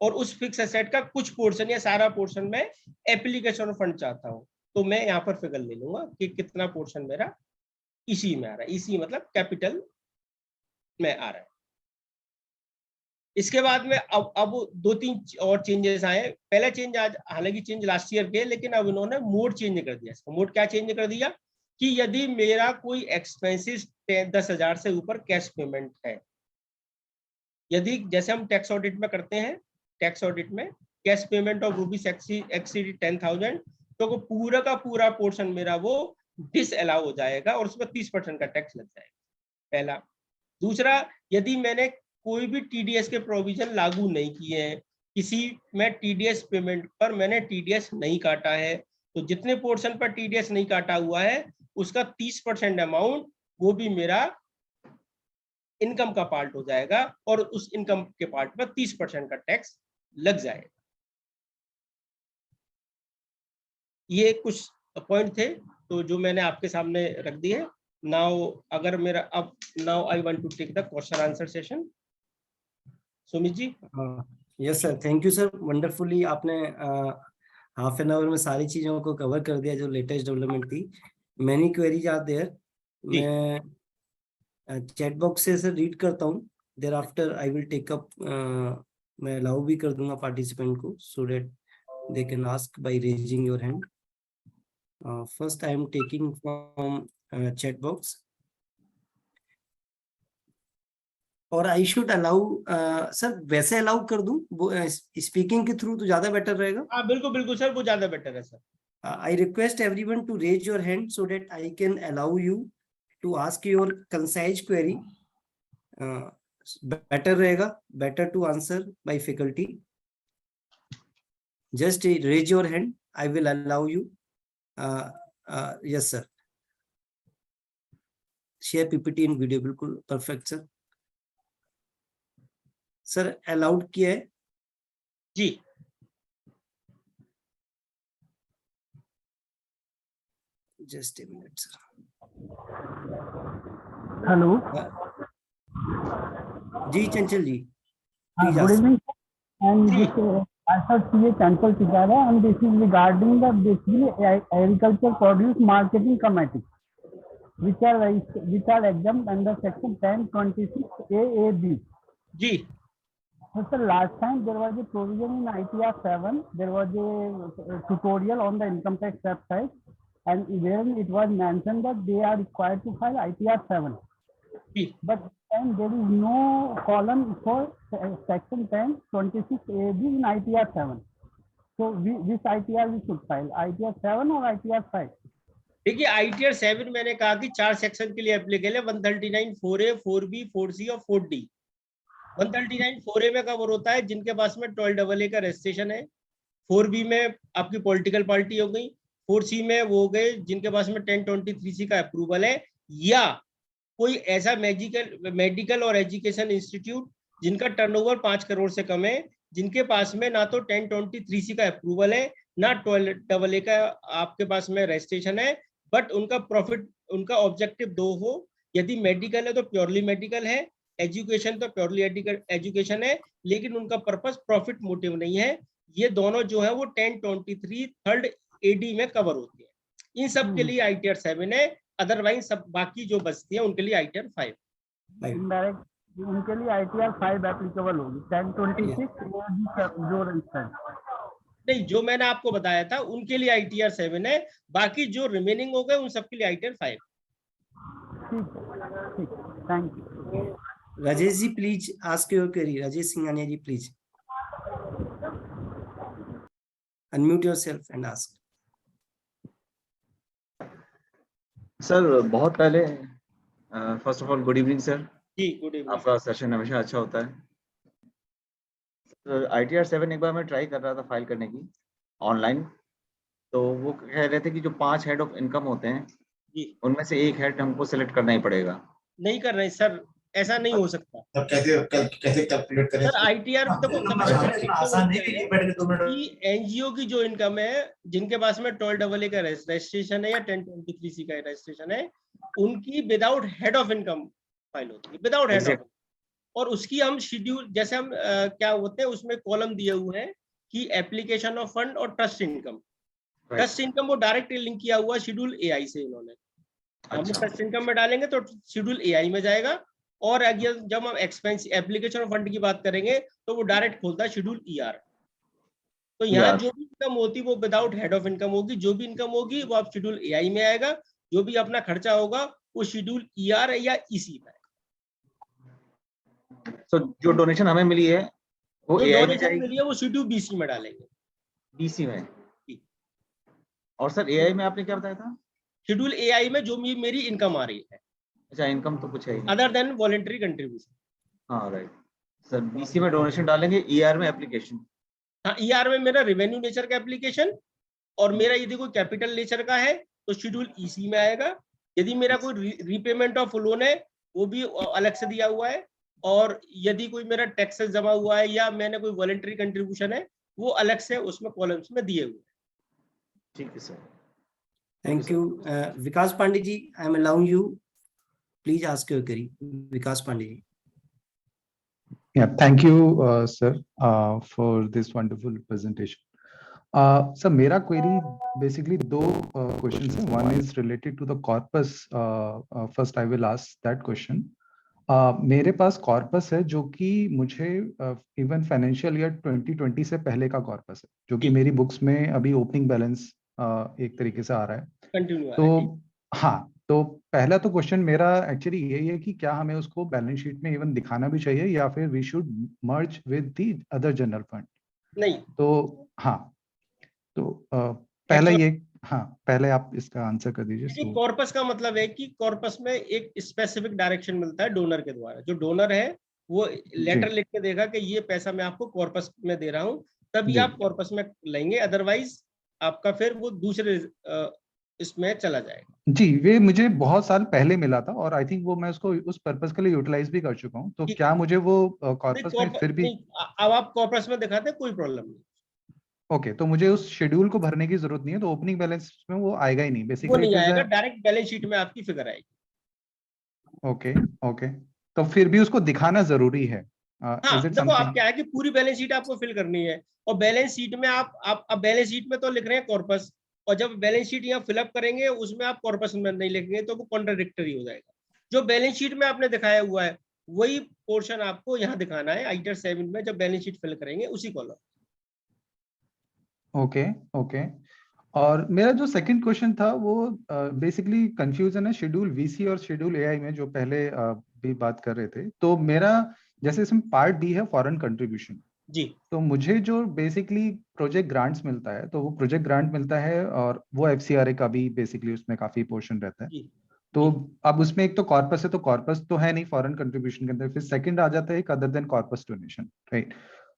और उस फिक्स एसेट का कुछ पोर्शन या सारा पोर्शन में एप्लीकेशन फंड चाहता हूं, तो मैं यहाँ पर फिगर ले लूंगा कि कितना पोर्शन मेरा इसी में आ रहा है, इसी मतलब कैपिटल में आ रहा है। इसके बाद में अब 2-3 और चेंजेस आए। पहला चेंज आज, हालांकि चेंज लास्ट ईयर के, लेकिन अब इन्होंने मोड चेंज कर दिया। इसका मोड क्या चेंज कर दिया कि यदि मेरा कोई एक्सपेंसेस 10,000 से ऊपर कैश पेमेंट है, यदि जैसे हम टैक्स ऑडिट में करते हैं, टैक्स ऑडिट में cash payment of rupees exceed 10,000, तो पूरा का पूरा पोर्शन मेरा वो डिसअलाउ हो जाएगा और उसमें 30% का टैक्स लग जाएगा, पहला। दूसरा, यदि मैंने कोई भी टीडीएस के प्रोविजन लागू नहीं किए हैं, किसी में टीडीएस पेमेंट पर मैंने टीडीएस नहीं काटा है, तो जितने पोर्शन पर टीडीएस नहीं काटा हुआ है उसका 30% अमाउंट वो भी मेरा इनकम का पार्ट हो जाएगा और उस इनकम के पार्ट पर 30% का टैक्स लग जाएगा। ये कुछ पॉइंट थे तो जो मैंने आपके सामने रख दिए। नाउ अगर मेरा अब now I want to take the question answer session. Sumit ji. Yes sir, thank you sir, wonderfully आपने हाफ एन आवर में सारी चीजों को कवर कर दिया जो लेटेस्ट डेवलपमेंट थी। मैनी क्वेरीज आर देयर, मैं चैट बॉक्स से सर रीड करता हूँ, thereafter I will take up, मैं अलाउ भी कर दूंगा पार्टिसिपेंट को so that they can ask by raising your hand. First I am taking from chat box, और आई शुड अलाउ सर, वैसे अलाउ कर दूं स्पीकिंग के थ्रू तो ज्यादा बेटर रहेगा? हाँ बिल्कुल बिल्कुल सर, वो ज्यादा बेटर है sir. I request everyone to raise your hand so that I can allow you to ask your concise query. Better रहेगा, better to answer by faculty. Just raise your hand, I will allow you. Yes sir. Share PPT in video, बिल्कुल perfect sir. Sir allowed किया है जी। Just a minute sir. Hello ji Chanchal ji, good evening and this Asha CA Chanchal Tiwari and this is regarding the basically agriculture produce marketing committee which are exempt under section 1026 AAB. जी So sir, last time there was a provision in ITR 7, there was a tutorial on the income tax website, and wherein it was mentioned that they are required to file ITR 7. But then there is no column for section 1026 AB in ITR 7. So which ITR we should file, ITR 7 or ITR 5? देखिए ITR 7 मैंने कहा कि 4 section के लिए applicable है, 139 4A 4B 4C और 4D। 139 4A में cover होता है जिनके पास में 12AA का रजिस्ट्रेशन है, 4B में आपकी पॉलिटिकल पार्टी हो गई, 4C में वो हो गए जिनके पास में 1023C का अप्रूवल है, या कोई ऐसा मेडिकल और एजुकेशन इंस्टीट्यूट जिनका टर्नओवर 5 करोड़ से कम है, जिनके पास में ना तो 1023C का अप्रूवल है ना 12AA का आपके पास में रजिस्ट्रेशन है, बट उनका प्रॉफिट, उनका ऑब्जेक्टिव 2 हो। यदि मेडिकल है तो प्योरली मेडिकल है, एजुकेशन तो प्योरली एजुकेशन है, लेकिन उनका पर्पस प्रॉफिट मोटिव नहीं है। ये दोनों जो है वो 1023 थर्ड एडी में कवर होती है। इन सब के लिए ITR 7 है, अदरवाइज सब बाकी जो बचती है उनके लिए ITR 5। इनडायरेक्ट उनके लिए ITR 5 एप्लीकेबल होगी, 1026 जो रजिस्टर्ड नहीं, जो मैंने आपको बताया था उनके लिए ITR 7 है, बाकी जो रिमेनिंग हो गए उन सबके लिए ITR 5। ठीक, thank you. Rajesh ji please ask your query. Rajesh Singhania ji please unmute yourself and ask. Sir बहुत पहले first of all good evening sir. जी गुड इवनिंग। आपका सेशन हमेशा अच्छा होता है। ITR 7 एक बार मैं ट्राई कर रहा था फाइल करने की ऑनलाइन, तो वो कह रहे थे कि जो 5 हेड ऑफ इनकम होते हैं जी उनमें से एक हेड हमको सिलेक्ट करना ही पड़ेगा। नहीं कर रहे सर, ऐसा नहीं हो सकता। तब कैसे कैलकुलेट करें सर ITR देखो आसान नहीं है बैठ के 2 मिनट कि एनजीओ की जो इनकम है जिनके पास में 12AA का रजिस्ट्रेशन है या 1023C का रजिस्ट्रेशन है, उनकी without head of income file होती है विदाउट हेड Exact. ऑफ। और उसकी हम शेड्यूल, जैसे हम क्या होते हैं उसमें कॉलम दिए हुए हैं कि एप्लीकेशन ऑफ फंड और trust income. Right. Trust income वो डायरेक्ट लिंक किया हुआ शेड्यूल एआई से इन्होंने। हम अच्छा, ट्रस्ट इनकम में डालेंगे तो शेड्यूल एआई में जाएगा, और अगर जब हम एक्सपेंस एप्लीकेशन ऑफ फंड की बात करेंगे तो वो डायरेक्ट खोलता है शेड्यूल ईआर। तो यहाँ ER. जो भी इनकम होती है वो विदाउट हेड ऑफ इनकम होगी, जो भी इनकम होगी वो आप शेड्यूल एआई में आएगा, जो भी अपना खर्चा होगा वो शेड्यूल ईआर या ईसी में। So जो डोनेशन हमें मिली है वो जो AI में डोनेशन जाएगी, मिली है वो शेड्यूल बीसी में डालेंगे। BC में। जी। और सर AI में आपने क्या बताया था? शेड्यूल एआई में जो मेरी इनकम आ रही है अच्छा, इनकम तो कुछ है ही नहीं। Other than voluntary contribution. हाँ, राइट सर। BC में डोनेशन डालेंगे, ER में एप्लीकेशन। हाँ, ईआर में मेरा रेवेन्यू नेचर का एप्लीकेशन, और मेरा यदि कोई कैपिटल नेचर का है तो शेड्यूल ईसी में आएगा। यदि मेरा कोई रीपेमेंट ऑफ लोन है वो भी अलग से दिया हुआ है, और यदि कोई मेरा टैक्सेस जमा हुआ है या मैंने कोई वॉलंटरी कंट्रीब्यूशन है वो अलग से उसमें कॉलम्स में दिए हुए हैं। ठीक है sir. Thank you. Vikas Pandey ji, I am allowing you. Please ask your query. Vikas Pandey ji. Yeah, thank you, sir, for this wonderful presentation. Sir, मेरा query basically दो questions हैं. One is related to the corpus. First, I will ask that question. मेरे पास corpus है जो कि मुझे even financial year 2020 से पहले का कॉर्पस है, जो कि मेरी बुक्स में अभी ओपनिंग बैलेंस एक तरीके से आ रहा है। कंटिन्यू तो हाँ, तो पहला तो क्वेश्चन मेरा एक्चुअली यही है कि क्या हमें उसको बैलेंस शीट में इवन दिखाना भी चाहिए या फिर we should merge with the other general fund? नहीं। तो हाँ, तो पहले ये, हाँ, पहले आप इसका आंसर कर दीजिए। कॉर्पस का मतलब है कि कॉर्पस में एक स्पेसिफिक डायरेक्शन मिलता है डोनर के द्वारा। जो डोनर है वो लेटर लिख के देगा कि ये पैसा मैं आपको कॉर्पस में दे रहा हूँ, तभी आप कॉर्पस में लेंगे, अदरवाइज आपका फिर वो दूसरे इसमें चला जाएगा। जी, वे मुझे बहुत साल पहले मिला था और आई थिंक वो मैं उसको उस पर्पस के लिए यूटिलाइज भी कर चुका हूँ। तो क्या मुझे वो कॉर्पस में फिर भी अब आप कॉर्पस में दिखाते हैं कोई प्रॉब्लम नहीं। ओके, तो मुझे उस शेड्यूल को भरने की जरूरत नहीं है, तो ओपनिंग बैलेंस में वो आएगा ही नहीं बेसिकली? वो नहीं आएगा, डायरेक्ट बैलेंस शीट में आपकी फिगर आएगी। ओके ओके, तो फिर भी उसको दिखाना जरूरी है? हाँ, देखो आप क्या है कि पूरी बैलेंस शीट आपको फिल करनी है, और बैलेंस शीट में आप बैलेंस शीट में तो लिख रहे हैं कॉर्पस, और जब बैलेंस शीट यहाँ फिलअप करेंगे उसमें आप कॉर्पस में नहीं लिखेंगे तो वो कॉन्ट्राडिक्टरी हो जाएगा। जो बैलेंस शीट में आपने दिखाया हुआ है वही पोर्शन आपको यहाँ दिखाना है आइटर 7 में, जब बैलेंस शीट फिल करेंगे उसी कॉलम। Okay okay. और मेरा जो सेकंड क्वेश्चन था वो बेसिकली कंफ्यूजन है शेड्यूल वीसी और शेड्यूल एआई में, जो पहले भी बात कर रहे थे। तो मेरा जैसे इसमें पार्ट डी है फॉरेन कंट्रीब्यूशन जी, तो मुझे जो बेसिकली प्रोजेक्ट ग्रांट्स मिलता है, तो वो प्रोजेक्ट ग्रांट मिलता है और वो एफसीआरए का भी बेसिकली उसमें काफी पोर्शन रहता है। तो अब उसमें एक तो कॉर्पस है, तो कॉर्पस तो है नहीं फॉरेन कंट्रीब्यूशन के अंदर। फिर सेकंड आ जाता है एक other than corpus donation, right?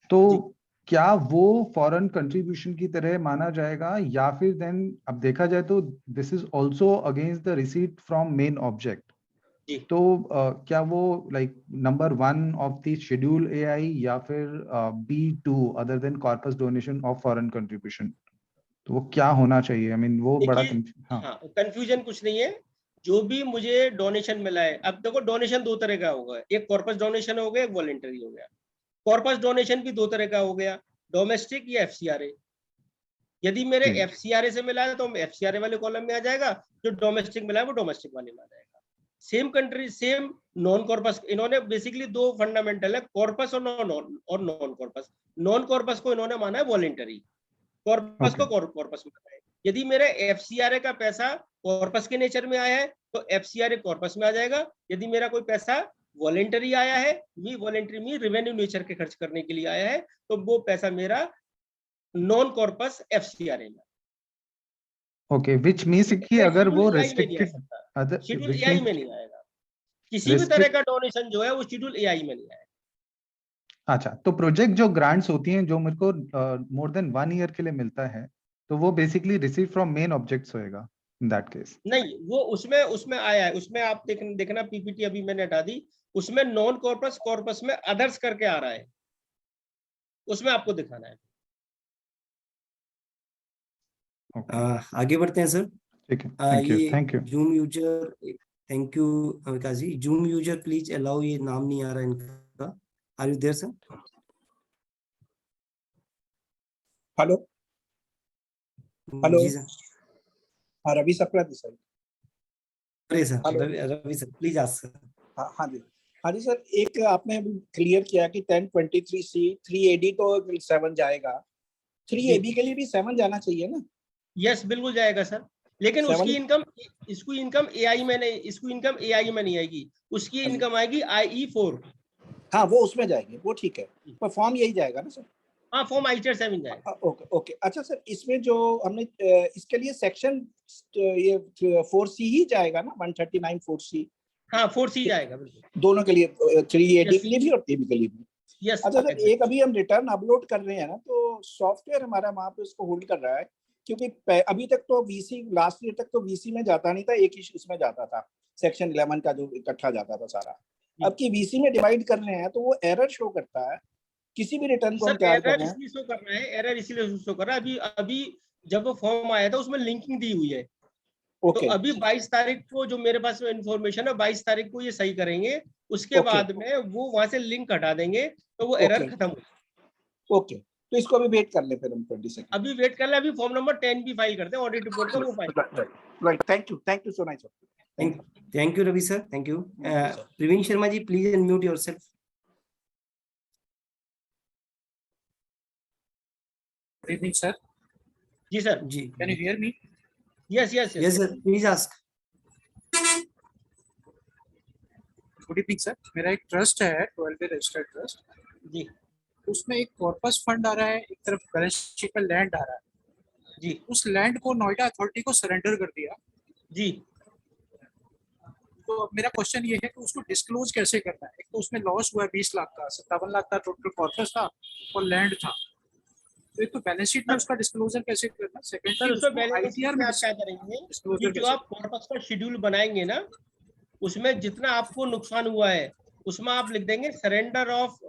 तो क्या वो फॉरेन कंट्रीब्यूशन की तरह माना जाएगा या फिर देन अब देखा जाए तो this is also against the receipt from main object? तो क्या वो like number 1 of the schedule AI या फिर B2 other than corpus donation of foreign contribution? तो वो क्या होना चाहिए? आई मीन वो बड़ा कंफ्यूजन कुछ नहीं है। जो भी मुझे डोनेशन मिला है, अब देखो डोनेशन दो तरह का होगा, एक कॉर्पस डोनेशन हो गया, एक वॉलंटरी हो गया। कॉर्पस डोनेशन भी दो तरह का हो गया, डोमेस्टिक या एफसीआरए। यदि मेरे एफसीआरए से मिला है तो एफसीआरए वाले कॉलम में आ जाएगा, जो डोमेस्टिक मिला है वो डोमेस्टिक वाले में आ जाएगा। Same country same non corpus. इन्होंने बेसिकली दो फंडामेंटल है, कॉर्पस और नॉन कॉर्पस। नॉन कॉर्पस को इन्होंने माना है वॉलंटरी, कॉर्पस को कॉर्पस में माना है। यदि मेरे एफसीआरए का पैसा कॉर्पस के नेचर में आया है तो एफसीआरए कॉर्पस में आ जाएगा। यदि मेरा कोई पैसा वॉलंटरी आया है, वॉलंटरी में रेवेन्यू नेचर के खर्च करने के लिए आया है, तो वो पैसा मेरा नॉन कॉर्पस एफसीआरए में। ओके, व्हिच मींस कि अगर वो रेस्ट्रिक्टेड शेड्यूल एआई में नहीं आएगा। किसी भी तरह का डोनेशन जो है वो शेड्यूल एआई में नहीं आएगा। अच्छा, तो प्रोजेक्ट जो ग्रांट्स होती हैं जो मेरे को मोर देन 1 ईयर के लिए मिलता है, तो वो basically receive from main objects होएगा इन दैट केस? नहीं, वो उसमें आया है। उसमें आप देखना पीपीटी अभी मैंने हटा दी, उसमें नॉन कॉर्पस कॉर्पस में अदर्स करके आ रहा है, उसमें आपको दिखाना है। आगे बढ़ते हैं सर। ठीक है, thank you. Zoom user thank you Vikas ji. Zoom user please allow, ये नाम नहीं आ रहा इनका। Are you there sir? Hello hello, जी सर। हाँ रवि सप्रा दिस साइड। अरे sir, hello, Ravi sir please ask sir. हाँ जी, हाँ जी सर। एक आपने अभी क्लियर किया कि 1023C 3AD तो 7 जाएगा, 3AB के लिए भी 7 जाना चाहिए ना? यस बिल्कुल जाएगा सर, लेकिन 7 उसकी इनकम, इसकी इनकम एआई में नहीं, इसकी इनकम एआई में नहीं आएगी, उसकी इनकम आएगी IE4। हाँ वो उसमें जाएगी, वो ठीक है, पर फॉर्म यही जाएगा ना सर? हाँ फॉर्म ITR 7 जाएगा। Okay okay. अच्छा सर, इसमें जो हमने इसके लिए सेक्शन ये 4C ही जाएगा ना, 139 4C? हाँ 4C जाएगा बिल्कुल, दोनों के लिए, 3AD Yes. के लिए भी और TB के लिए भी। यस। अच्छा सर, एक अभी हम रिटर्न अपलोड कर रहे हैं ना, तो सॉफ्टवेयर हमारा वहाँ पे उसको होल्ड कर रहा है, क्योंकि अभी तक तो VC, लास्ट ईयर तक तो VC में जाता नहीं था, एक ही इसमें जाता था, सेक्शन 11 का जो इकट्ठा जाता था सारा। अब की VC में डिवाइड कर रहे हैं तो वो एरर शो करता है किसी भी रिटर्न को हम सर तैयार कर एरर रहे हैं। इसलिए शो कर रहा है, एरर इसलिए शो कर रहा है, अभी जब वो फॉर्म आया था उसमें लिंकिंग दी हुई है, तो अभी 22 तारीख को जो मेरे पास इन्फॉर्मेशन है, 22 तारीख को ये सही करेंगे, उसके बाद में वो वहां से लिंक हटा देंगे तो वो एरर खत्म हो। ओके, तो इसको अभी वेट कर ले फिर हम 20 सेकंड। अभी वेट कर ले, अभी फॉर्म नंबर 10 भी फाइल करते हैं, ऑडिट रिपोर्ट का वो file. Right, thank you so much sir. Thank you Ravi sir, thank you. Praveen Sharma ji please unmute yourself. Good evening, sir. जी सर। जी, Can you hear me? Yes yes yes sir please ask. Good evening sir. मेरा एक trust है, 12 registered trust जी, उसमें एक corpus fund आ रहा है, एक तरफ बैलेंस शीट में लैंड आ रहा है जी उस लैंड को नोएडा अथॉरिटी को सरेंडर कर दिया। जी। तो अब मेरा क्वेश्चन ये है कि उसको डिस्क्लोज कैसे करना है? एक तो उसमें लॉस हुआ है 20 लाख का, 57 लाख का टोटल कॉर्पस था और लैंड था, तो एक तो बैलेंस शीट में उसका डिस्क्लोजर कैसे करना, सर सेकेंडली उसमें उसको बैलेंस शीट आईटीआर में में आप क्या करेंगे कि डिस्क्लोजर जो कैसे? आप कॉर्पस का शेड्यूल बनाएंगे ना, उसमें जितना आपको नुकसान हुआ है उसमें आप लिख देंगे surrender of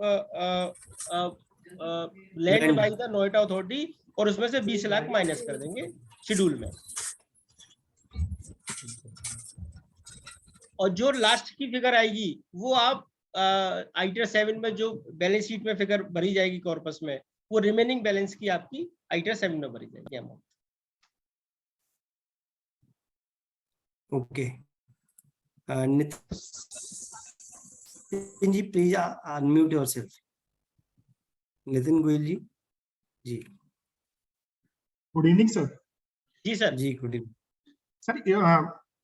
land by the Noida authority, और उसमें से 20 लाख माइनस कर देंगे शेड्यूल में, और जो लास्ट की फिगर आएगी वो आप ITR 7 में जो बैलेंस शीट में फिगर भरी जाएगी कॉर्पस में, वो रिमेनिंग बैलेंस की आपकी ITR 7 में भरी जाएगी amount. Okay, Nitin ji please unmute yourself. Nitin Goyal ji. जी गुड इवनिंग सर। जी सर। जी गुड इवनिंग सर,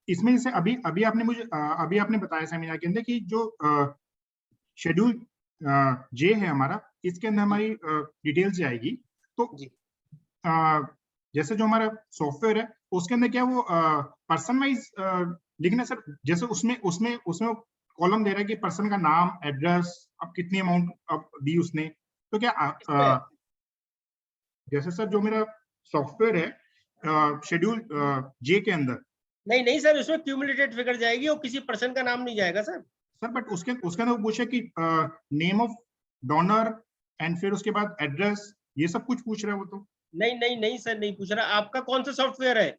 इसमें से अभी आपने मुझे अभी आपने बताया सेमिनार के अंदर कि जो शेड्यूल जे है हमारा, इसके अंदर हमारी डिटेल्स जाएगी, तो जैसे जो हमारा सॉफ्टवेयर है उसके अंदर क्या वो पर्सन वाइज लिखना सर? जैसे उसमें कॉलम दे रहा है कि पर्सन का नाम, एड्रेस, अब कितनी अमाउंट अब दी उसने, तो क्या जैसे सर जो मेरा सॉफ्टवेयर है शेड्यूल जे के अंदर, नहीं सर, उसमें क्यूमुलेटेड फिगर जाएगी और किसी पर्सन का नाम नहीं जाएगा सर। सर बट उसके अंदर पूछे कि नेम ऑफ डोनर एंड फिर उसके बाद एड्रेस, ये सब कुछ पूछ रहा है वो तो। नहीं सर, नहीं पूछ रहा। आपका कौन सा सॉफ्टवेयर है?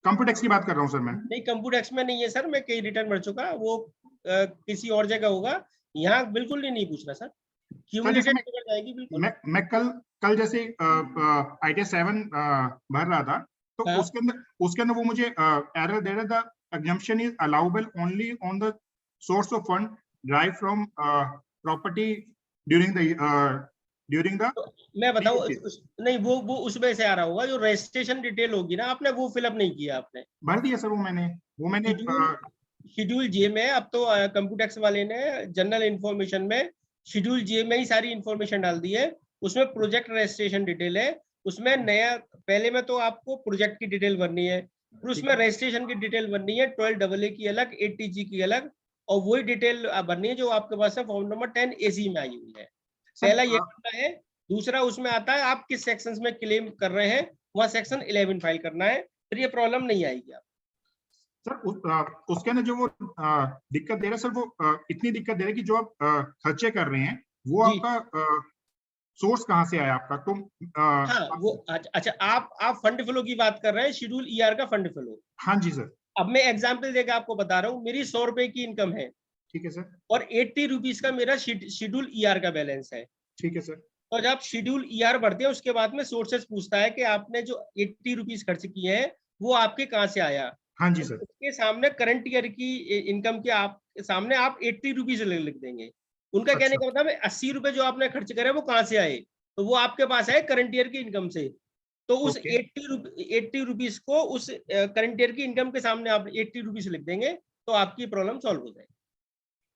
कंप्यूटेक्स की बात कर रहा हूँ सर मैं। नहीं, कंप्यूटेक्स में नहीं है सर, मैं कई रिटर्न भर चुका, वो किसी और जगह होगा, यहाँ बिल्कुल नहीं पूछ रहा सर। क्यूमुलेटेड फिगर जाएगी बिल्कुल। मैं कल जैसे ITR 7 भर रहा था, तो उसके अंदर वो मुझे एरर दे रहा था, assumption is allowable only on the source of fund derived from property during the मैं बताऊं, नहीं वो उसमें से आ रहा होगा, जो रजिस्ट्रेशन डिटेल होगी ना, आपने वो फिलअप नहीं किया, आपने भर दिया सर। वो मैंने शेड्यूल जे में, अब तो कंप्यूटेक्स वाले ने जनरल इंफॉर्मेशन में शेड्यूल जे में ही सारी इंफॉर्मेशन डाल दी है। उसमें प्रोजेक्ट रजिस्ट्रेशन डिटेल है, उसमें नया, पहले में तो आपको प्रोजेक्ट की डिटेल भरनी है, फिर उसमें रजिस्ट्रेशन की डिटेल भरनी है, 12AA की अलग, 8TG की अलग, और वही डिटेल भरनी है जो आपके पास है फॉर्म नंबर 10AC में आई हुई है। पहला ये करना है। दूसरा उसमें आता है आप किस सेक्शन में क्लेम कर रहे हैं, वहाँ सेक्शन 11 फाइल करना है, फिर ये प्रॉब्लम नहीं आएगी आप। सर उसके अंदर जो वो दिक्कत दे रहा है सर, वो इतनी दिक्कत दे रहा है कि जो आप खर्चे कर रहे हैं वो आपका सोर्स कहाँ से आया आपका? तो हाँ वो अच्छा, आप फंड फ्लो की बात कर रहे हैं, शेड्यूल ER का फंड फ्लो। हाँ जी सर। अब मैं एग्जाम्पल देकर आपको बता रहा हूँ, मेरी 100 रुपए की इनकम है, ठीक है सर, और 80 रुपीज का मेरा शेड्यूल ईआर का बैलेंस है। ठीक है सर, तो जब शिड्यूल ईआर बढ़ते हैं उसके बाद में सोर्सेस पूछता है कि आपने जो 80 रुपीज खर्च किए हैं वो आपके कहाँ से आया। हाँ जी सर, उसके सामने करंट ईयर की इनकम के आप सामने आप 80 रुपीज लिख देंगे। उनका कहने का मतलब है 80 रुपए जो आपने खर्च करे वो कहाँ से आए, तो वो आपके पास आए करंट ईयर की इनकम से। तो उस Okay. 80 रुपीज को उस करंट ईयर की इनकम के सामने आप 80 रुपीज लिख देंगे तो आपकी प्रॉब्लम सॉल्व हो जाएगी।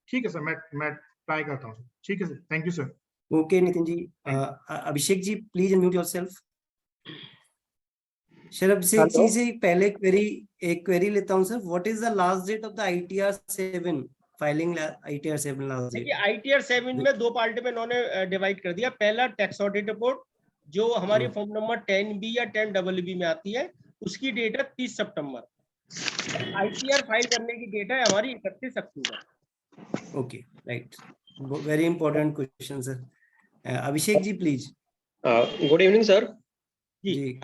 ठीक है सर, मैं ट्राई करता हूँ। ठीक है sir, thank you sir. Okay Nitin ji, Abhishek ji please unmute yourself. Sir Abhishek ji से पहले एक क्वेरी लेता हूँ sir, what is the last date of the ITR 7 filing? ITR 7 last date. देखिए ITR 7 में 2 पार्ट में इन्होंने डिवाइड कर दिया। पहला टैक्स ऑडिट रिपोर्ट जो हमारी फॉर्म नंबर 10B या 10BB में आती है, उसकी डेट है 30 सितंबर। ITR फाइल करने की डेट है हमारी 31 अक्टूबर। Okay right, very important question sir. Abhishek ji please. Good evening sir. जी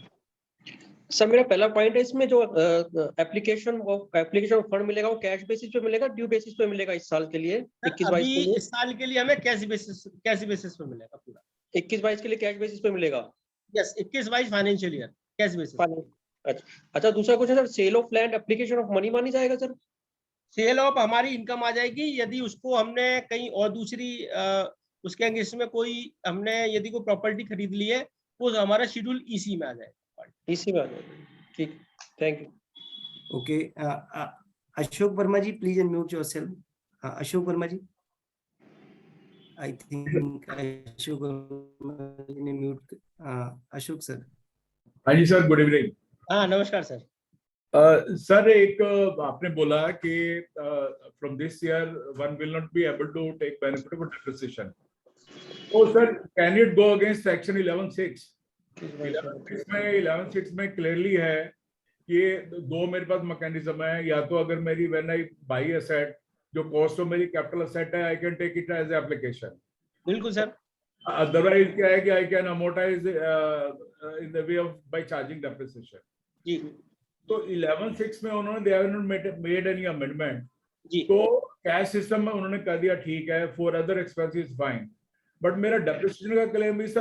सर मेरा पहला पॉइंट है, इसमें जो एप्लीकेशन ऑफ फंड मिलेगा वो कैश बेसिस पे मिलेगा, ड्यू बेसिस पे मिलेगा इस साल के लिए 21-22 के लिए? इस साल के लिए हमें कैश बेसिस पे मिलेगा पूरा। 21-22 के लिए कैश बेसिस पे मिलेगा? Yes, 21-22 financial year cash basis. अच्छा, दूसरा question sir, sale of land application of money मानी जाएगा सर? सेल ऑफ हमारी इनकम आ जाएगी यदि उसको हमने कहीं और दूसरी उसके अगेंस्ट में कोई हमने यदि कोई प्रॉपर्टी खरीद ली है वो हमारा शेड्यूल EC में आ जाएगा। इसी में आ जाएगा, ठीक, thank you. Okay, Ashok Verma ji please unmute yourself. Ashok Verma ji, I think Ashok Verma ji ने म्यूट। अशोक सर। हाँ जी सर, गुड इवनिंग। हाँ नमस्कार सर। सर एक आपने बोला कि from this year one will not be able to take benefit of depreciation. तो sir can it go against section 11(6)? 11(6) में क्लियरली है कि दो मेरे पास मैकेनिज्म है, या तो अगर मेरी व्हेन आई बाई एसेट जो कॉस्ट ऑफ मेरी कैपिटल एसेट है I can take it as application. बिल्कुल सर। अदरवाइज क्या है कि I can amortize in the way of by charging depreciation. जी, तो 11(6) में उन्होंने they have not made any amendment, जी। तो कैश सिस्टम में उन्होंने कर दिया, ठीक है, for other expenses fine, but मेरा डेप्रिसिएशन का claim is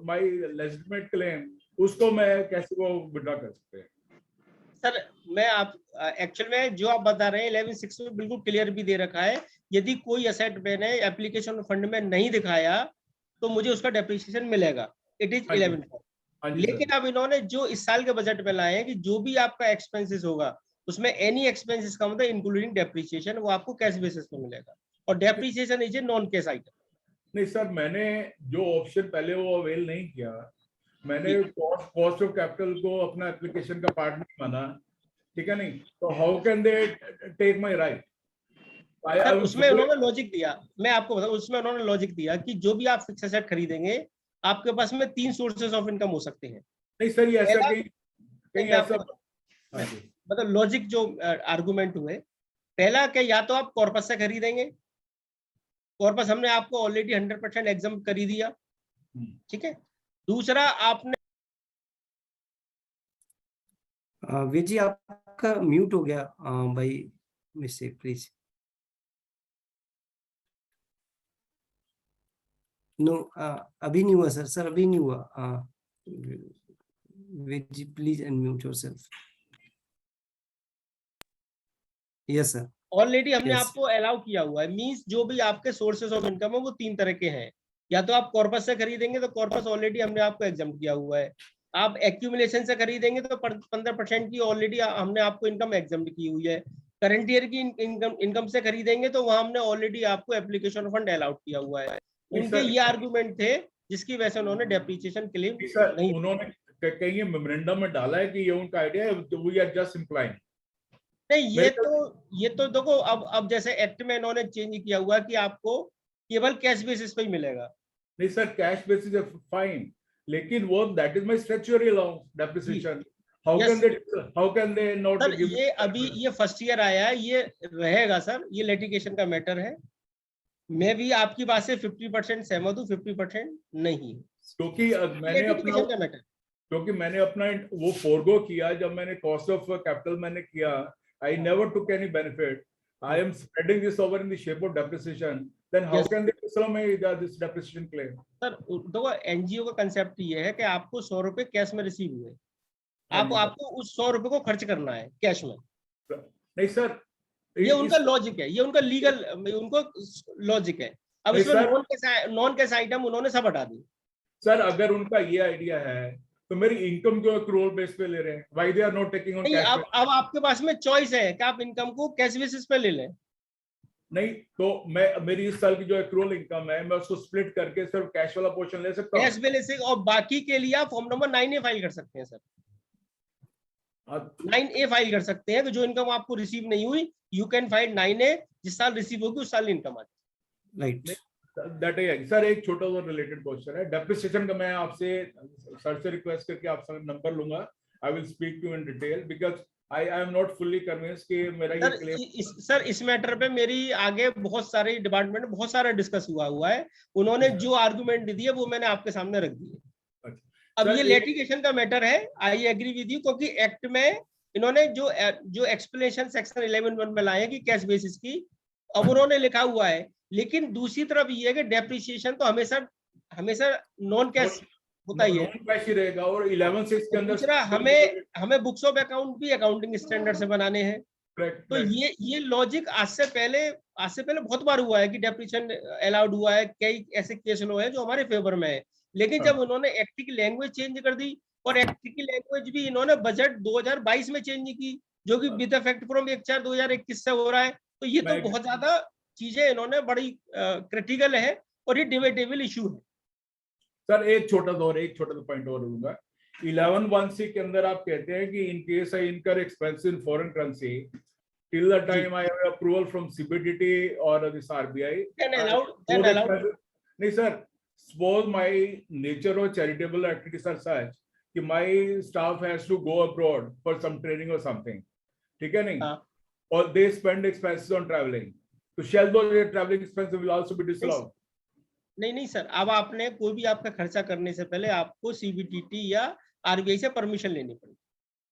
my legitimate claim, उसको मैं कैसे वो विड्रॉ कर सकते हैं? सर मैं आप एक्चुअल में जो आप बता रहे हैं 11(6) में बिल्कुल क्लियर भी दे रखा है, यदि कोई एसेट मैंने एप्लीकेशन फंड में नहीं दिखाया तो मुझे उसका डेप्रिसिएशन मिलेगा। It is 11(4). लेकिन अब इन्होंने जो इस साल के बजट में लाए हैं कि जो भी आपका एक्सपेंसेस होगा उसमें एनी एक्सपेंसेस का मतलब इंक्लूडिंग डेप्रिसिएशन वो आपको कैश बेसिस पे मिलेगा, और depreciation is a non cash item. नहीं सर, मैंने जो ऑप्शन पहले वो अवेल नहीं किया, मैंने कॉस्ट ऑफ कैपिटल को अपना एप्लीकेशन का पार्ट नहीं माना, ठीक है नहीं, तो how can they take my right? उसमें उन्होंने लॉजिक दिया, मैं आपको बताऊं, उसमें उन्होंने लॉजिक दिया कि जो भी आप फिक्स एसेट खरीदेंगे आपके पास में 3 सोर्सेस ऑफ इनकम हो सकते हैं। नहीं सर, ये ऐसा कहीं ऐसा मतलब लॉजिक जो आर्गुमेंट हुए, पहला क्या, या तो आप कॉर्पस से खरीदेंगे, कॉर्पस हमने आपको ऑलरेडी 100% एग्जाम कर ही दिया, ठीक है। दूसरा आपने विजी आपका म्यूट हो गया भाई मिस्टेक, प्लीज। नो अभी नहीं हुआ सर, अभी नहीं हुआ। Viji please unmute yourself. Yes sir, already हमने Yes. आपको अलाउ किया हुआ है, मींस जो भी आपके सोर्सेस ऑफ इनकम है वो 3 तरह के हैं। या तो आप कॉर्पस से खरीदेंगे तो कॉर्पस ऑलरेडी हमने आपको एग्जाम किया हुआ है, आप एक्यूमुलेशन से खरीदेंगे तो 15% की ऑलरेडी हमने आपको इनकम एग्जाम की हुई है, करंट ईयर की इनकम से खरीदेंगे तो वहां हमने ऑलरेडी आपको एप्लीकेशन फंड अलाउड किया हुआ है। उनके ये आर्गुमेंट थे जिसकी वजह से उन्होंने डेप्रिसिएशन क्लेम नहीं, उन्होंने कहीं मेमोरेंडम में डाला है कि ये उनका आइडिया है, वी आर जस्ट इम्प्लाइंग। नहीं, ये तो देखो अब जैसे एक्ट में इन्होंने चेंज किया हुआ कि आपको केवल कैश बेसिस पे ही मिलेगा। नहीं सर, कैश बेसिस है फाइन, लेकिन वो that is my statutory allowance depreciation, how can they not give? ये अभी ये फर्स्ट ईयर आया है, ये रहेगा सर, ये लिटिगेशन का मैटर है। मैं भी आपकी बात से 50% सहमत हूँ, 50% नहीं, क्योंकि मैंने अपना क्योंकि मैंने अपना वो फोरगो किया जब मैंने कॉस्ट ऑफ कैपिटल मैंने किया. I never took any benefit. I am spreading this over in the shape of depreciation. Then how Yes. can they disallow me this depreciation claim? Sir देखो एनजीओ का concept ये है कि आपको 100 रुपए cash में रिसीव हुए, आपको उस 100 रुपए को खर्च करना है कैश में. नहीं सर, ये उनका लॉजिक है, ये उनका लीगल उनको लॉजिक है. अब इसमें नॉन कैश आइटम उन्होंने सब हटा दी. सर अगर उनका ये आइडिया है तो मेरी इनकम क्यों एक्रूअल बेस पे ले रहे हैं? Why they are not taking on cash? अब आपके पास में चॉइस है कि आप इनकम को कैश बेसिस पे ले लें. नहीं तो मेरी इस साल की जो एक्रूअल इनकम है मैं उसको स्प्लिट करके सिर्फ कैश वाला पोर्शन ले सकता हूं. कैश बेसिस और बाकी के लिए आप फॉर्म नंबर 9A फाइल कर सकते हैं सर. 9A फाइल कर सकते हैं कि जो इनकम आपको रिसीव नहीं हुई, यू कैन फाइल 9A, जिस साल रिसीव होगी उस साल इनकम आ जाए. राइट. That is sir. एक छोटा सा रिलेटेड क्वेश्चन है डेप्रिसिएशन का. मैं आपसे सर से रिक्वेस्ट करके आपसे नंबर लूंगा. I will speak to in detail because I am not fully convinced कि मेरा ये क्लेम. सर इस मैटर पे मेरी आगे बहुत सारे डिपार्टमेंट में बहुत सारा डिस्कस हुआ है. उन्होंने जो आर्गुमेंट दिए वो मैंने आपके सामने रख दिए. अब ये लिटिगेशन का मैटर है. आई एग्री विद यू, क्योंकि एक्ट में इन्होंने जो एक्सप्लेनेशन सेक्शन 11(1) में लाए कि कैश बेसिस की, अब उन्होंने लिखा हुआ है. लेकिन दूसरी तरफ ये है कि डेप्रिसिएशन तो हमेशा नॉन कैश होता ही है. कैश ही रहेगा. और 11(6) के अंदर दूसरा हमें बुक्स ऑफ अकाउंट भी अकाउंटिंग स्टैंडर्ड से बनाने हैं. तो ये लॉजिक आज से पहले बहुत बार हुआ है कि डेप्रिसिएशन अलाउड हुआ है. कई ऐसे केस हुए हैं जो हमारे फेवर में है. लेकिन जब उन्होंने एक्ट की लैंग्वेज चेंज कर दी, और एक्ट की लैंग्वेज भी इन्होंने बजट 2022 में चेंज की, जो कि विद इफेक्ट फ्रॉम 1/4/2021 से हो रहा है. तो ये तो बहुत ज्यादा चीजें इन्होंने बड़ी क्रिटिकल है और ये डिबेटेबल इशू है. सर एक छोटा सा पॉइंट और लूंगा. 11(1)(c) के अंदर आप कहते हैं कि इन केस आई इनकर expense in foreign currency till the time I have approval from CBDT और दिस आरबीआई. नहीं sir, suppose my nature or charitable activities are such कि my staff has to go abroad for some training or something. ठीक है नहीं? और they spend expenses on traveling. तो shall those traveling expenses will also be disallowed? नहीं sir, अब आपने कोई भी आपका खर्चा करने से पहले आपको सीबीडीटी या आरबीआई से परमिशन लेनी पड़ेगी.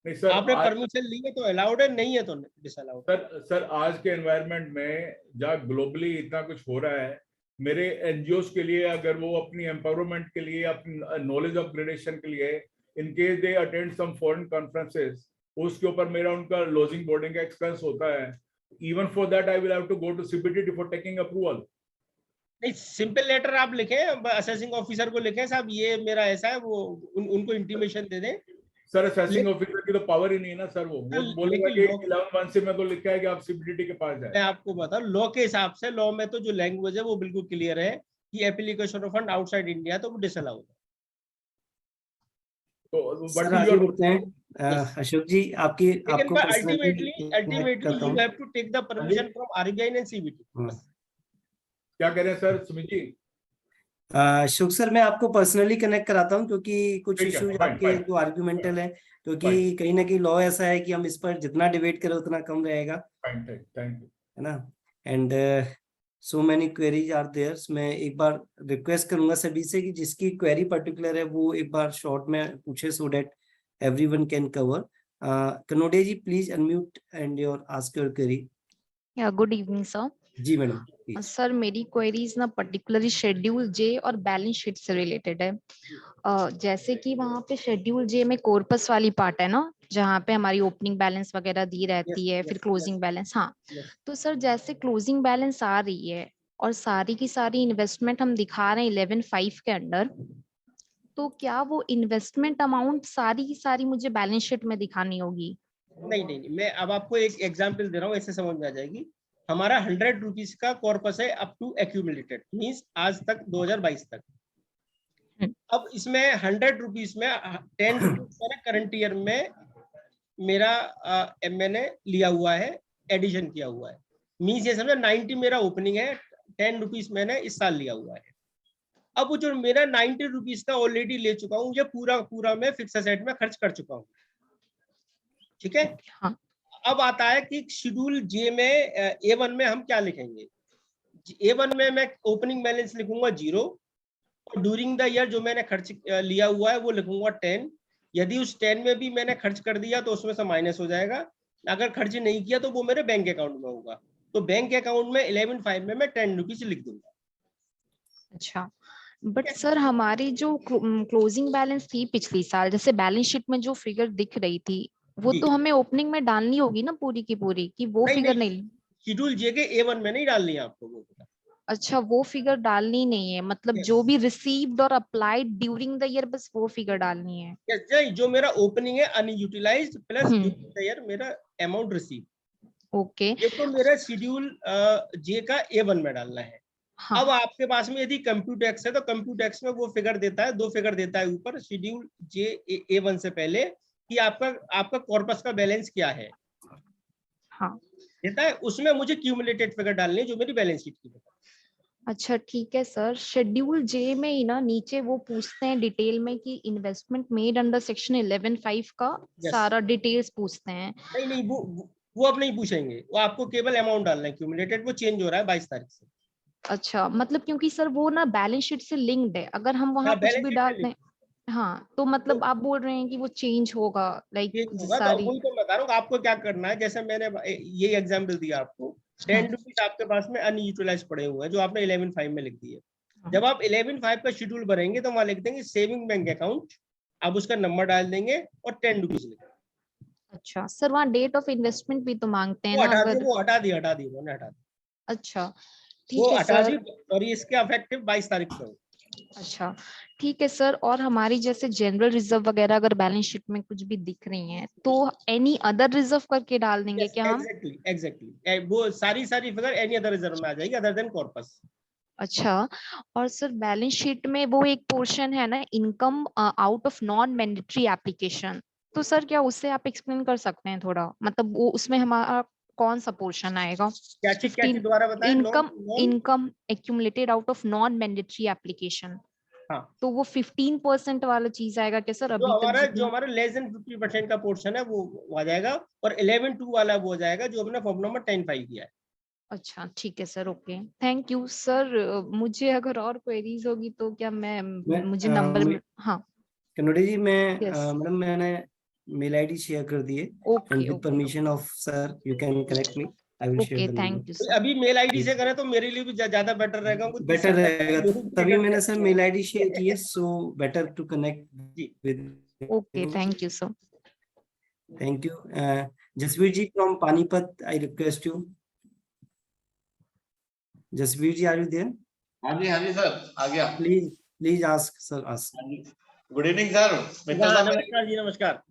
नहीं सर, आपने परमिशन ली है तो अलाउड है, नहीं है तो डिसअलाउड. सर आज के एनवायरनमेंट में जहाँ ग्लोबली इतना कुछ हो रहा है, मेरे एनजीओस के लिए अगर वो अपनी एम्पावरमेंट के लिए, अपनी नॉलेज अपग्रेडेशन के लिए, in case they attend some foreign conferences, उसके ऊपर मेरा उनका लॉजिंग बोर्डिंग का एक्सपेंस होता है. Even for that I will have to go to CBDT for taking approval. नहीं, सिंपल लेटर आप लिखें, असेसिंग ऑफिसर को लिखें, साहब ये मेरा ऐसा है, वो उनको इंटीमेशन दे दें. सर असेसिंग ऑफिसर की तो पावर ही नहीं है ना सर. वो बोलेगा कि 11(1) में तो लिखा है कि आप सीबीडीटी के पास जाए. मैं आपको बता, लॉ के हिसाब से, लॉ में तो जो लैंग्वेज है वो बिल्कुल क्लियर है कि application of fund outside India तो वो डिसअलाउड है. तो आगे बढ़ते हैं. अशोक जी, आपको ultimately you have to take the permission from RBI and CBDT. क्या कह रहे हैं सर सुमित जी? अशोक सर, मैं आपको पर्सनली कनेक्ट कराता हूँ, क्योंकि कुछ इश्यूज आपके जो आर्गुमेंटल है, क्योंकि कहीं ना कहीं लॉ ऐसा है कि हम इस पर जितना डिबेट करें उतना कम रहेगा, है ना. And so many queries are there. मैं एक बार रिक्वेस्ट करूंगा सभी से कि जिसकी क्वेरी पर्टिकुलर है वो एक बार शॉर्ट में पूछे, so that everyone can cover. Kanodia ji, please unmute and ask your query. Good evening sir. जी मैडम. सर मेरी क्वेरीज ना पर्टिकुलरली शेड्यूल जे और बैलेंस शीट से रिलेटेड है. जैसे कि वहाँ पे शेड्यूल जे में कॉर्पस वाली पार्ट है ना, जहाँ पे हमारी ओपनिंग बैलेंस वगैरह दी रहती है, फिर क्लोजिंग बैलेंस. हाँ, तो सर जैसे क्लोजिंग बैलेंस आ रही है और सारी की सारी इन्वेस्टमेंट हम दिखा रहे हैं 11(5) के अंडर, तो क्या वो इन्वेस्टमेंट अमाउंट सारी की सारी मुझे बैलेंस शीट में दिखानी होगी? नहीं, मैं अब आपको एक एग्जाम्पल दे रहा हूँ, ऐसे समझ में आ जाएगी. हमारा 100 रुपीज का कॉर्पस है अप टू एक्यूमुलेटेड, मींस आज तक 2022 तक. अब इसमें 100 रुपीज में 10 रुपीज मैंने करंट ईयर में मेरा मैंने लिया हुआ है, एडिशन किया हुआ है. मींस ये समझो 90 मेरा ओपनिंग है, 10 रुपीज मैंने इस साल लिया हुआ है. अब वो जो मेरा 90 रुपीज का ऑलरेडी ले चुका हूँ, ये पूरा मैं फिक्स एसेट में खर्च कर चुका हूँ. ठीक है. हाँ. अब आता है कि शेड्यूल जे में A1 में हम क्या लिखेंगे. A1 में मैं ओपनिंग बैलेंस लिखूंगा 0, और ड्यूरिंग द ईयर जो मैंने खर्च लिया हुआ है वो लिखूंगा 10. यदि उस 10 में भी मैंने खर्च कर दिया तो उसमें से माइनस हो जाएगा, अगर खर्च नहीं किया तो वो मेरे बैंक अकाउंट में होगा। तो बैंक अकाउंट में 11.5 में मैं 10 रुपीज लिख दूंगा। अच्छा, बट सर हमारी जो क्लोजिंग बैलेंस थी पिछली साल, जैसे बैलेंस शीट में जो फिगर दिख रही थी वो जी। तो हमें ओपनिंग में डालनी होगी ना पूरी की पूरी, कि वो फिगर नहीं? शेड्यूल जे के A1 में नहीं डालनी है आपको वो। अच्छा, वो फिगर डालनी नहीं है, मतलब Yes. जो भी रिसीव्ड और अप्लाइड ड्यूरिंग द ईयर बस वो फिगर डालनी है। yes, जो मेरा ओपनिंग है unutilised plus during the year मेरा अमाउंट रिसीव। ओके, ये तो मेरा शेड्यूल जे का A1 में डालना है। हाँ। अब आपके पास में यदि कंप्यूटेक्स है तो कंप्यूटेक्स में वो फिगर देता है, 2 फिगर देता है ऊपर शेड्यूल जे A1 से पहले कि आपका कॉर्पस का बैलेंस क्या है, हाँ देता है। उसमें मुझे क्यूमुलेटेड फिगर डालनी है जो मेरी बैलेंस शीट की। अच्छा ठीक है सर, शेड्यूल जे में ही ना नीचे वो पूछते हैं डिटेल में कि इन्वेस्टमेंट मेड अंडर सेक्शन 11(5) का सारा डिटेल्स पूछते हैं। नहीं वो अब नहीं पूछेंगे, वो आपको केवल अमाउंट डालना है, क्यूमुलेटेड वो चेंज हो रहा है 22 तारीख से। अच्छा, मतलब क्योंकि सर वो ना बैलेंस शीट से लिंक्ड है, अगर हम वहाँ कुछ भी डालते हैं हाँ तो मतलब आप बोल रहे हैं कि वो चेंज होगा, लाइक सारी। तो वही तो बता रहा हूँ आपको क्या करना है। जैसे मैंने ये एग्जांपल दिया आपको, 10 रुपीज आपके पास में अनयूटिलाइज पड़े हुए हैं जो आपने 11.5 में लिख दिए। जब आप 11.5 का शेड्यूल भरेंगे तो वहां लिख देंगे सेविंग बैंक अकाउंट, आप उसका नंबर डाल देंगे और 10 रुपीज लिखेंगे। अच्छा सर, वहाँ डेट ऑफ इन्वेस्टमेंट भी तो मांगते हैं ना? वो हटा दी उन्होंने हटा दी। अच्छा वो ठीक है हटा दी सर। और इसके इफेक्टिव 22 तारीख से हो। अच्छा ठीक है सर, और हमारी जैसे जनरल रिजर्व वगैरह अगर बैलेंस शीट में कुछ भी दिख रही हैं तो एनी अदर रिजर्व करके डाल देंगे क्या हम? एग्जैक्टली वो सारी फिगर एनी अदर रिजर्व में आ जाएगी अदर देन कॉर्पस। अच्छा, और सर बैलेंस शीट में वो एक पोर्शन है ना, income out of non mandatory application, तो सर क्या उससे आप एक्सप्लेन कर सकते हैं थोड़ा, मतलब वो उसमें हमारा कौन सा पोर्शन आएगा? क्या चीज दोबारा बताएं? Income accumulated out of non mandatory application. हाँ, तो वो 15% वाला चीज आएगा क्या सर? अभी जो हमारा लेस देन 50% का पोर्शन है वो आ जाएगा, और 11.2 वाला वो हो जाएगा जो हमने फॉर्म नंबर 10.5 किया है। अच्छा ठीक है sir, okay thank you sir. मुझे अगर और क्वेरीज होगी तो क्या मुझे नंबर हाँ कनोडे जी, मैडम मैंने मेल आईडी शेयर कर दी है, and with permission of sir you can connect me, I will share the thank you sir. अभी मेल आईडी से करें तो मेरे लिए भी ज्यादा बेटर रहेगा। बेटर रहेगा, तभी मैंने सर मेल आईडी शेयर की है, so better to connect with. Okay thank you sir. Thank you. Jasvir ji from Panipat, I request you. Jasvir ji, are you there? हाँ जी सर, आ गया। Please ask sir, ask. Good evening sir. नमस्कार जी, नमस्कार।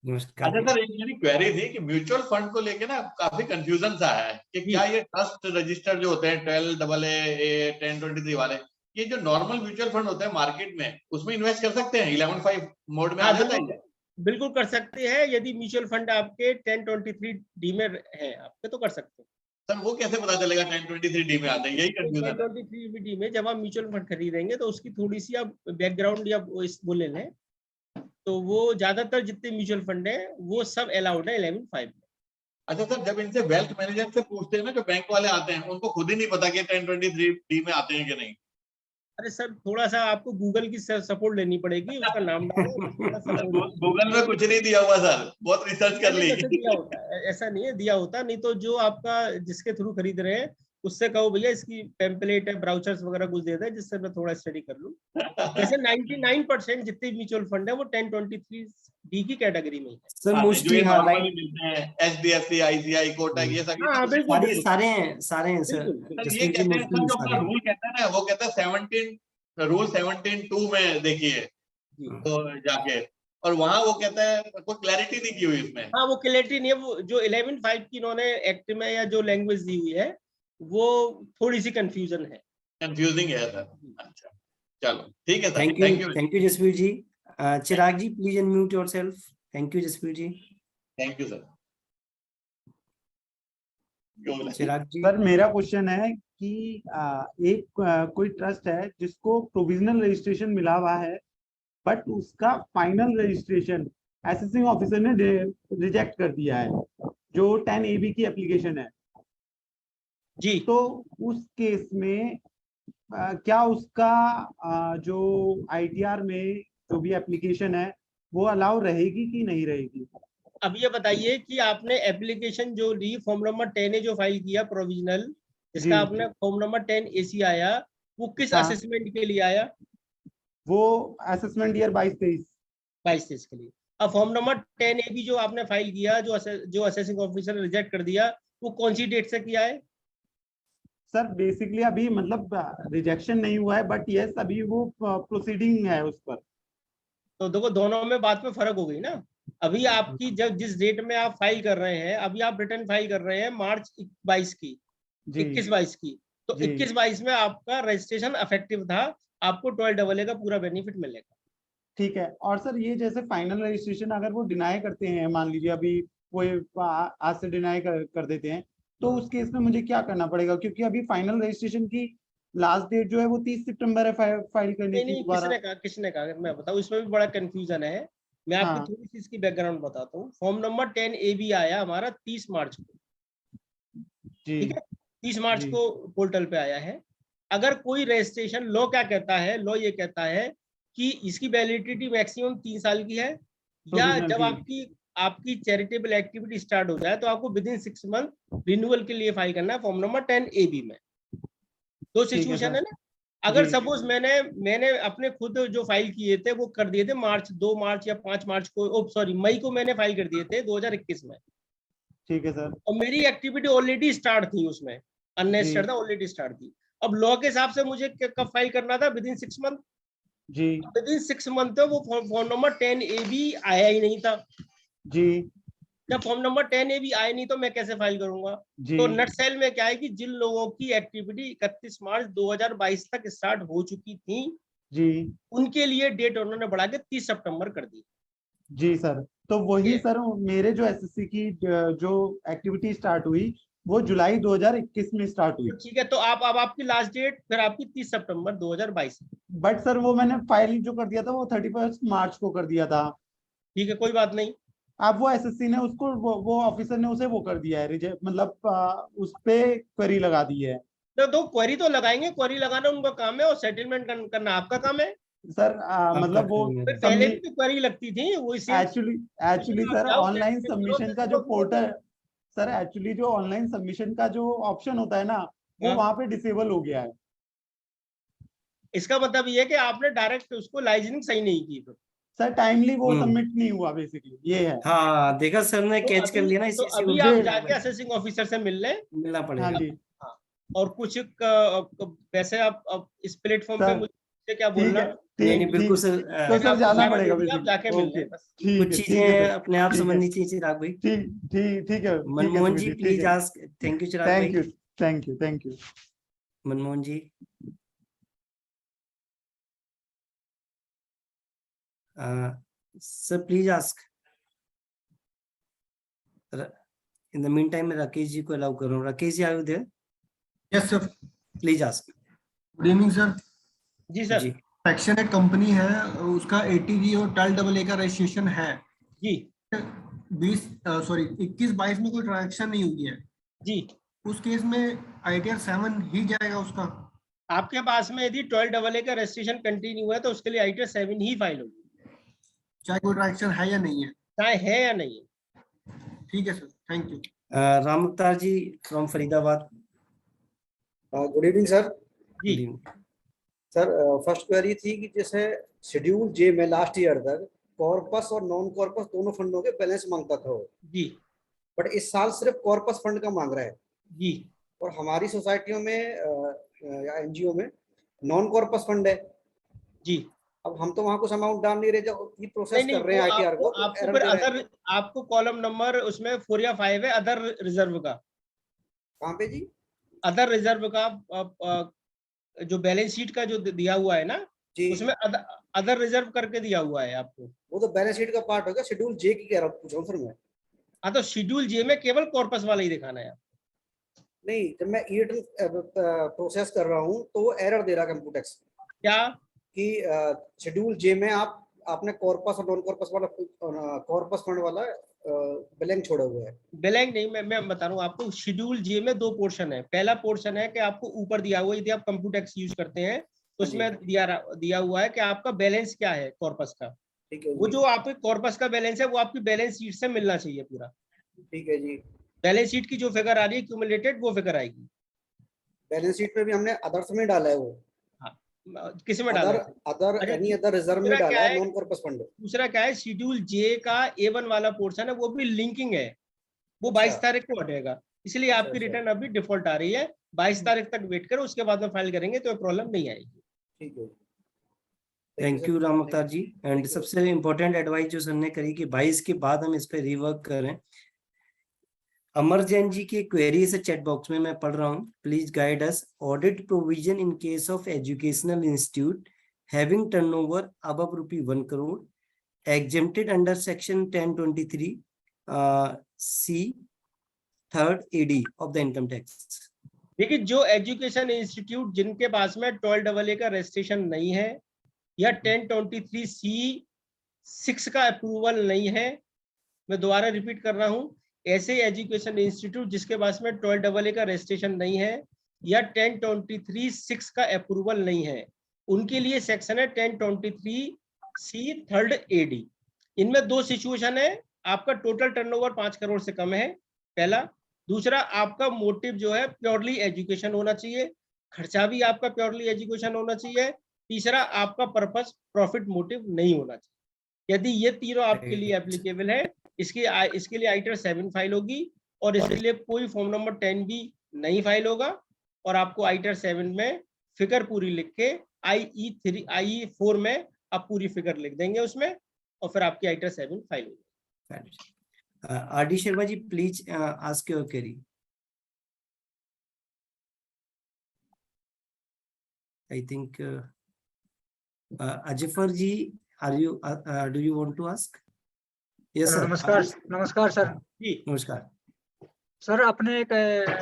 अच्छा सर, एक मेरी क्वेरी थी कि म्यूचुअल फंड को लेके ना काफी कंफ्यूजन सा है कि क्या ये ट्रस्ट रजिस्टर जो होते हैं 12AA 1023 वाले, ये जो नॉर्मल म्यूचुअल फंड होते हैं मार्केट में उसमें इन्वेस्ट कर सकते हैं? 11(5) मोड में आ जाता है? बिल्कुल कर सकते हैं, यदि म्यूचुअल फंड आपके 1023D में है आपके तो कर सकते हैं। सर वो कैसे पता चलेगा 1023D में आते हैं? यही कंफ्यूजन है। 1023D में जब आप म्यूचुअल फंड खरीदेंगे तो उसकी थोड़ी सी आप बैकग्राउंड या वो ले लें, तो वो ज्यादातर जितने म्यूचुअल फंड है वो सब अलाउड है 11(5) में। अच्छा सर, जब इनसे वेल्थ मैनेजर से पूछते हैं ना, जो बैंक वाले आते हैं, उनको खुद ही नहीं पता कि 1023D में आते हैं कि नहीं? अरे सर, थोड़ा सा आपको गूगल की सपोर्ट लेनी पड़ेगी, उसका नाम डालो। गूगल में कुछ नहीं दिया हुआ सर, बहुत रिसर्च कर ली। दिया होता है, ऐसा नहीं है दिया होता, नहीं तो जो आपका जिसके थ्रू खरीद रहे हैं उससे कहो भैया इसकी टेम्पलेट है, ब्राउचर्स वगैरह कुछ दे दे जिससे मैं थोड़ा स्टडी कर लूं। जैसे 99% जितने म्यूचुअल फंड है वो 1023D की कैटेगरी में है सर। मोस्टली मिलते हैं HDFC, ICI, कोटक, ये सब सारे हैं सर। ये कहते हैं सर, जो अपना रूल कहता है ना, वो कहता है रूल 17(2) में देखिए तो जाके, और वहां वो कहता है कोई क्लैरिटी नहीं की हुई इसमें। हाँ, वो क्लैरिटी नहीं है। वो जो 11(5) की इन्होंने एक्ट में या जो लैंग्वेज दी हुई है वो थोड़ी सी कंफ्यूजिंग है सर। अच्छा चलो ठीक है sir, thank you Jasvir ji. Chirag ji, please unmute yourself. Thank you Jasvir ji. Thank you sir. Chirag ji, sir मेरा क्वेश्चन है कि कोई ट्रस्ट है जिसको प्रोविजनल रजिस्ट्रेशन मिला हुआ है, बट उसका फाइनल रजिस्ट्रेशन असेसिंग ऑफिसर ने रिजेक्ट कर दिया है, जो 10AB की एप्लीकेशन है जी। तो उस केस में क्या उसका जो ITR में जो भी एप्लीकेशन है वो अलाउ रहेगी कि नहीं रहेगी? अब ये बताइए कि आपने एप्लीकेशन जो ली फॉर्म नंबर 10 ए जो फाइल किया प्रोविजनल, जिसका आपने फॉर्म नंबर 10 AC आया, वो किस असेसमेंट के लिए आया? वो असेसमेंट ईयर 22-23 के लिए। अब फॉर्म नंबर 10 AB जो आपने फाइल किया, जो असेसिंग ऑफिसर ने रिजेक्ट कर दिया, वो कौन सी डेट से किया है? सर बेसिकली अभी मतलब रिजेक्शन नहीं हुआ है, बट यस अभी वो प्रोसीडिंग है उस पर। तो देखो दोनों में बात में फर्क हो गई ना। अभी आपकी जब जिस डेट में आप फाइल कर रहे हैं, अभी आप रिटर्न फाइल कर रहे हैं मार्च 22 की, 21-22 की, तो 21-22 में आपका रजिस्ट्रेशन इफेक्टिव था, आपको 12AA का पूरा बेनिफिट मिलेगा। ठीक है। और सर ये जैसे फाइनल रजिस्ट्रेशन अगर वो डिनाई करते हैं, मान लीजिए अभी वो आज से डिनाई कर देते हैं, तो उस केस में मुझे क्या करना पड़ेगा? क्योंकि अभी फाइनल रजिस्ट्रेशन की लास्ट डेट जो है वो 30 सितंबर है फाइल करने की। किसने कहा मैं बताऊं, इसमें भी बड़ा कंफ्यूजन है। मैं आपको थोड़ी सी इसकी बैकग्राउंड बताता हूँ। फॉर्म नंबर 10 AB आया हमारा 30 मार्च को, ठीक है, 30 मार्च को पोर्टल पे आया है। अगर कोई रजिस्ट्रेशन, लॉ क्या कहता है, लॉ ये कहता है कि इसकी वैलिडिटी मैक्सिमम 3 साल की है, या जब आपकी चैरिटेबल एक्टिविटी स्टार्ट हो जाए तो आपको विद इन 6 मंथ रिन्यूअल के लिए फाइल करना है फॉर्म नंबर 10 AB में। दो सिचुएशन है ना। अगर सपोज मैंने अपने खुद जो फाइल किए थे वो कर दिए थे 2 मार्च या 5 मार्च को, मई को मैंने फाइल कर दिए थे 2021 में। ठीक है सर। और मेरी एक्टिविटी ऑलरेडी स्टार्ट थी, उसमें अननेस्टेड था, ऑलरेडी स्टार्ट थी। अब लॉ के हिसाब से मुझे कब फाइल करना था? विद इन 6 मंथ जी। विद इन 6 मंथ तो वो फॉर्म नंबर 10 AB आया ही नहीं था जी। जब फॉर्म नंबर 10 AB आया नहीं तो मैं कैसे फाइल करूंगा? तो नटसेल में क्या है कि जिन लोगों की एक्टिविटी 31 मार्च 2022 तक स्टार्ट हो चुकी थी जी, उनके लिए डेट उन्होंने बढ़ा के 30 सितंबर कर दी। जी सर। तो वही सर मेरे जो एसएससी की जो एक्टिविटी स्टार्ट हुई वो जुलाई 2021 में स्टार्ट हुई। ठीक है, तो अब आपकी लास्ट डेट फिर आपकी 30 सितंबर 2022। बट सर वो मैंने फाइल जो कर दिया था वो 31 मार्च को कर दिया था। ठीक है, कोई बात नहीं। अब वो एसएससी ने उसको वो ऑफिसर ने उसे वो कर दिया है, मतलब उस पे क्वेरी लगा दी है। तो क्वेरी तो लगाएंगे, क्वेरी लगाना उनका काम है और सेटलमेंट करना आपका काम है सर। मतलब वो पहले भी तो क्वेरी लगती थी वो एक्चुअली सर ऑनलाइन सबमिशन का जो पोर्टल, सर एक्चुअली जो ऑनलाइन सबमिशन का जो ऑप्शन होता है ना वो वहां पे डिसेबल हो गया है। इसका मतलब ये है कि आपने डायरेक्ट उसको लाइजनिंग सही नहीं की तो सर टाइमली वो सबमिट नहीं हुआ बेसिकली, ये है। हाँ देखा सर ने कैच कर लिया ना। तो अभी आप जाके असेसिंग ऑफिसर से मिलना पड़ेगा। हाँ जी। हाँ, और कुछ वैसे आप इस प्लेटफॉर्म पे मुझे क्या बोलना? नहीं बिल्कुल सर, तो सर जाना पड़ेगा आप जाके मिलने बस। कुछ चीजें अपने आप समझनी चाहिए चिराग भाई। ठीक है। Manmohan ji please ask. Thank you Chirag भाई। Thank you Manmohan ji. Sir please ask. In the mean time मैं राकेश जी को अलाउ कर रहा हूँ। Rakesh ji are you there? Yes sir, please ask. Good evening sir. जी सर। सेक्शन एक कंपनी है, उसका ATG और 12AA का रजिस्ट्रेशन है जी। 21-22 में कोई ट्रांजेक्शन नहीं हुई है जी। उस केस में ITR 7 ही जाएगा उसका? आपके पास में यदि 12AA का रजिस्ट्रेशन कंटिन्यू है तो उसके लिए ITR 7 ही फाइल होगी, चाहे कोई ट्रांजेक्शन है या नहीं है। चाहे है या नहीं है। ठीक है sir, thank you. Ram Avtar ji from Faridabad. Good evening sir. जी सर, फर्स्ट क्वेरी थी कि जैसे शेड्यूल जे में लास्ट ईयर तक कॉर्पस और नॉन कॉर्पस दोनों फंडों के बैलेंस मांगता था जी, बट इस साल सिर्फ कॉर्पस फंड का मांग रहा है जी। और हमारी सोसाइटियों में या एनजीओ में नॉन कॉर्पस फंड है जी। अब हम तो वहां कुछ अमाउंट डाल नहीं रहे, जो ये प्रोसेस कर रहे हैं ITR को। आपको फिर अदर, आपको कॉलम नंबर उसमें 4 या 5 है अदर रिजर्व का। कहाँ पे जी? अदर रिजर्व का जो बैलेंस शीट का जो दिया हुआ है ना उसमें अदर रिजर्व करके दिया हुआ है आपको। वो तो बैलेंस शीट का पार्ट होगा। शेड्यूल जे की कह रहा हूँ, पूछ रहा हूँ सर मैं। हाँ, तो शेड्यूल जे में केवल कॉर्पस वाला ही दिखाना है। नहीं, जब मैं प्रोसेस कर रहा हूँ तो वो एरर दे रहा है कंप्यूटेक्स। क्या कि शेड्यूल जे में आपने कॉर्पस और नॉन कॉर्पस वाला, कॉर्पस फंड वाला ब्लैंक छोड़ा हुआ है। ब्लैंक नहीं, मैं बता रहा हूँ आपको। शेड्यूल जे में 2 पोर्शन है। पहला पोर्शन है कि आपको ऊपर दिया हुआ है, यदि आप कंप्यूटेक्स यूज करते हैं तो उसमें दिया हुआ है कि आपका बैलेंस क्या है कॉर्पस का। ठीक है वो जी। जो आपके कॉर्पस का बैलेंस है वो आपकी बैलेंस शीट से मिलना चाहिए पूरा। ठीक है जी। बैलेंस शीट की जो फिगर आ रही है क्यूमुलेटेड वो फिगर आएगी। बैलेंस शीट में भी हमने अदर्स में डाला है वो। हाँ, किस में डाला अदर है? अदर अच्छा, एनी अदर रिजर्व में दूसरा डाला क्या है, है? Non corpus fund. दूसरा क्या है, शेड्यूल जे का A1 वाला पोर्शन है वो भी लिंकिंग है, वो 22 अच्छा। तारीख को हटेगा, इसलिए अच्छा, आपकी अच्छा। रिटर्न अभी डिफॉल्ट आ रही है। 22 तारीख तक वेट करो, उसके बाद में फाइल करेंगे तो प्रॉब्लम नहीं आएगी। ठीक है। Thank you Ram Avtar ji. And सबसे इम्पोर्टेंट एडवाइस जो सर ने करी कि 22 के बाद हम इस पे रिवर्क करें। अमर जैन जी की क्वेरी से चैट बॉक्स में मैं पढ़ रहा हूँ। Please guide us audit provision in case of educational institute having turnover above ₹1 crore exempted under section 1023 C third AD of the income tax। देखिए, जो एजुकेशन इंस्टीट्यूट जिनके पास में 12AA का रजिस्ट्रेशन नहीं है या 1023C6 का अप्रूवल नहीं है, मैं दोबारा रिपीट कर रहा हूं, ऐसे एजुकेशन इंस्टीट्यूट जिसके पास में 12AA का रजिस्ट्रेशन नहीं है या 1023(6) का अप्रूवल नहीं है, उनके लिए सेक्शन है 1023C थर्ड AD। इनमें दो सिचुएशन है, आपका टोटल टर्नओवर 5 करोड़ से कम है, पहला। दूसरा, आपका मोटिव जो है प्योरली एजुकेशन होना चाहिए, खर्चा भी आपका प्योरली एजुकेशन होना चाहिए। तीसरा, आपका पर्पस प्रॉफिट मोटिव नहीं होना चाहिए। यदि ये तीनों आपके लिए एप्लीकेबल है, इसके लिए आइटर 7 फाइल होगी और इसके लिए कोई फॉर्म नंबर 10 भी नहीं फाइल होगा, और आपको आइटर 7 में फिगर पूरी लिख के IE4 में आप पूरी फिगर लिख देंगे उसमें, और फिर आपकी आइटर 7 फाइल होगी। RD Sharma ji, please ask your query. I think Ajifar ji, do you want to ask? Yes sir. नमस्कार सर। जी नमस्कार सर, आपने एक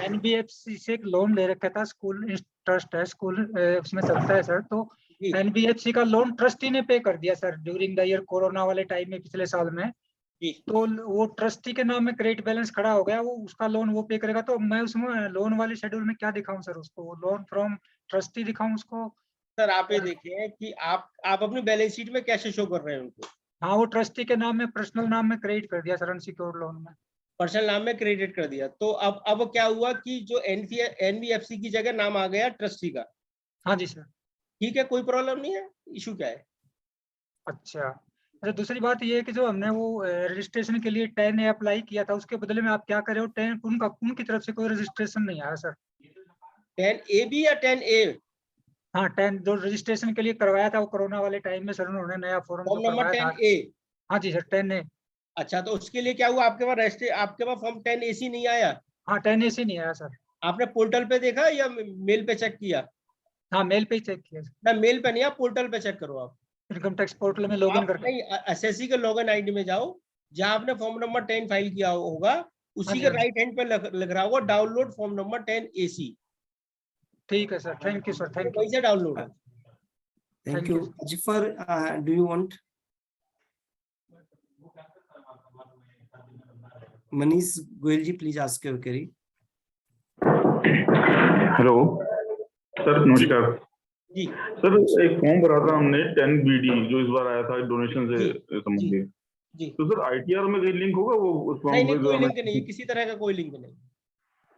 NBFC से एक लोन ले रखा था, स्कूल ट्रस्ट है, स्कूल उसमें चलता है सर, तो NBFC का लोन ट्रस्टी ने पे कर दिया sir during the year, corona वाले टाइम में पिछले साल में। तो वो ट्रस्टी के नाम में क्रेडिट बैलेंस खड़ा हो गया, वो उसका लोन वो पे करेगा, तो मैं उसमें लोन वाले शेड्यूल में क्या दिखाऊं सर उसको? लोन फ्रॉम ट्रस्टी दिखाऊं उसको? सर आप ये देखिए कि आप अपनी बैलेंस शीट में कैसे शो कर रहे हैं उनको? हाँ, वो ट्रस्टी के नाम में, पर्सनल नाम में क्रेडिट कर दिया सर, अनसिक्योर्ड लोन में। पर्सनल नाम में क्रेडिट कर दिया, तो अब क्या हुआ कि जो NBFC की जगह नाम आ गया ट्रस्टी का। हाँ जी सर। ठीक है, कोई प्रॉब्लम नहीं है, इशू क्या है? अच्छा, दूसरी बात ये है कि जो हमने वो रजिस्ट्रेशन के लिए 10A अप्लाई किया था, उसके बदले में आप क्या कर रहे हो? 10 उनकी तरफ से कोई रजिस्ट्रेशन नहीं आया सर। 10A भी या 10A? हाँ, 10 जो रजिस्ट्रेशन के लिए करवाया था वो कोरोना वाले टाइम में सर, उन्होंने नया फॉर्म नंबर 10A। हाँ जी सर, 10A। अच्छा, तो उसके लिए क्या हुआ, आपके पास फॉर्म 10AC नहीं आया? हाँ, 10AC नहीं आया सर। आपने पोर्टल पे देखा या मेल पे चेक किया? हाँ, मेल पे ही चेक किया। ना, मेल पे नहीं, आप पोर्टल पे चेक करो। आप इनकम टैक्स पोर्टल में लॉगिन करके, एसएससी के लॉगिन आईडी में जाओ, जहां आपने फॉर्म नंबर 10 फाइल किया होगा, उसी के राइट हैंड पे लग रहा होगा डाउनलोड फॉर्म नंबर 10AC। ठीक है sir, thank you sir, thank you. कैसे download? Thank you. Ajifar, do you want? Manish Goyal ji, please ask your query. Hello sir, नमस्कार जी। सर, एक फॉर्म भरा था हमने 10BD जो इस बार आया था डोनेशन से संबंधित। जी। तो सर ITR में कोई लिंक होगा वो उस फॉर्म नहीं, कोई लिंक नहीं, किसी तरह का कोई लिंक नहीं।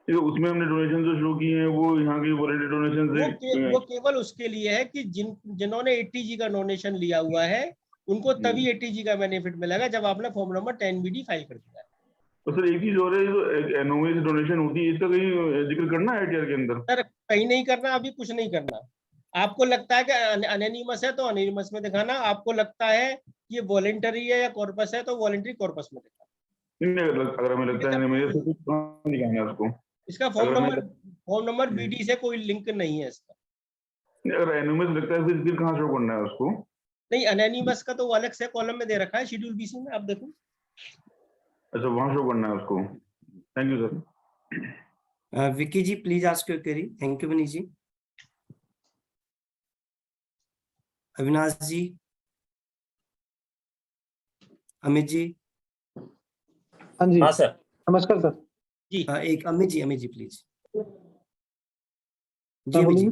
उसमें हमने डोनेशन जो शुरू की हैं वो यहाँ की वॉलंटियर डोनेशन से वो केवल उसके लिए है कि जिन्होंने 80G का डोनेशन लिया हुआ है उनको तभी 80G का बेनिफिट मिलेगा जब आपने फॉर्म नंबर 10BD फाइल कर दिया है। तो सर एक चीज और है, जो एनओएस डोनेशन होती है, इसका कहीं जिक्र करना है ITR के अंदर? सर कहीं नहीं करना, अभी कुछ नहीं करना। आपको लगता है कि अनोनिमस है तो अनोनिमस में दिखाना, आपको लगता है कि ये वॉलंटरी है या कॉर्पस है तो वॉलंटरी कॉर्पस में दिखाना। अगर हमें लगता है एनओएस तो कुछ कहाँ दिखाएंगे उसको? इसका फॉर्म नंबर BD से कोई लिंक नहीं है इसका। अगर एनओएस लगता है फिर कहाँ शो करना है उसको? नहीं, अनोनिमस का तो अलग से कॉलम में दे रखा है, शेड्यूल BC में, आप देखो। अच्छा, वहां शो करना है उसको। Thank you sir. Vicky ji, please ask your query. Thank you Manish ji. Avinash ji, Amit ji. हाँ जी। हाँ सर। नमस्कार सर। जी। एक अमित जी प्लीज। जी अमित जी।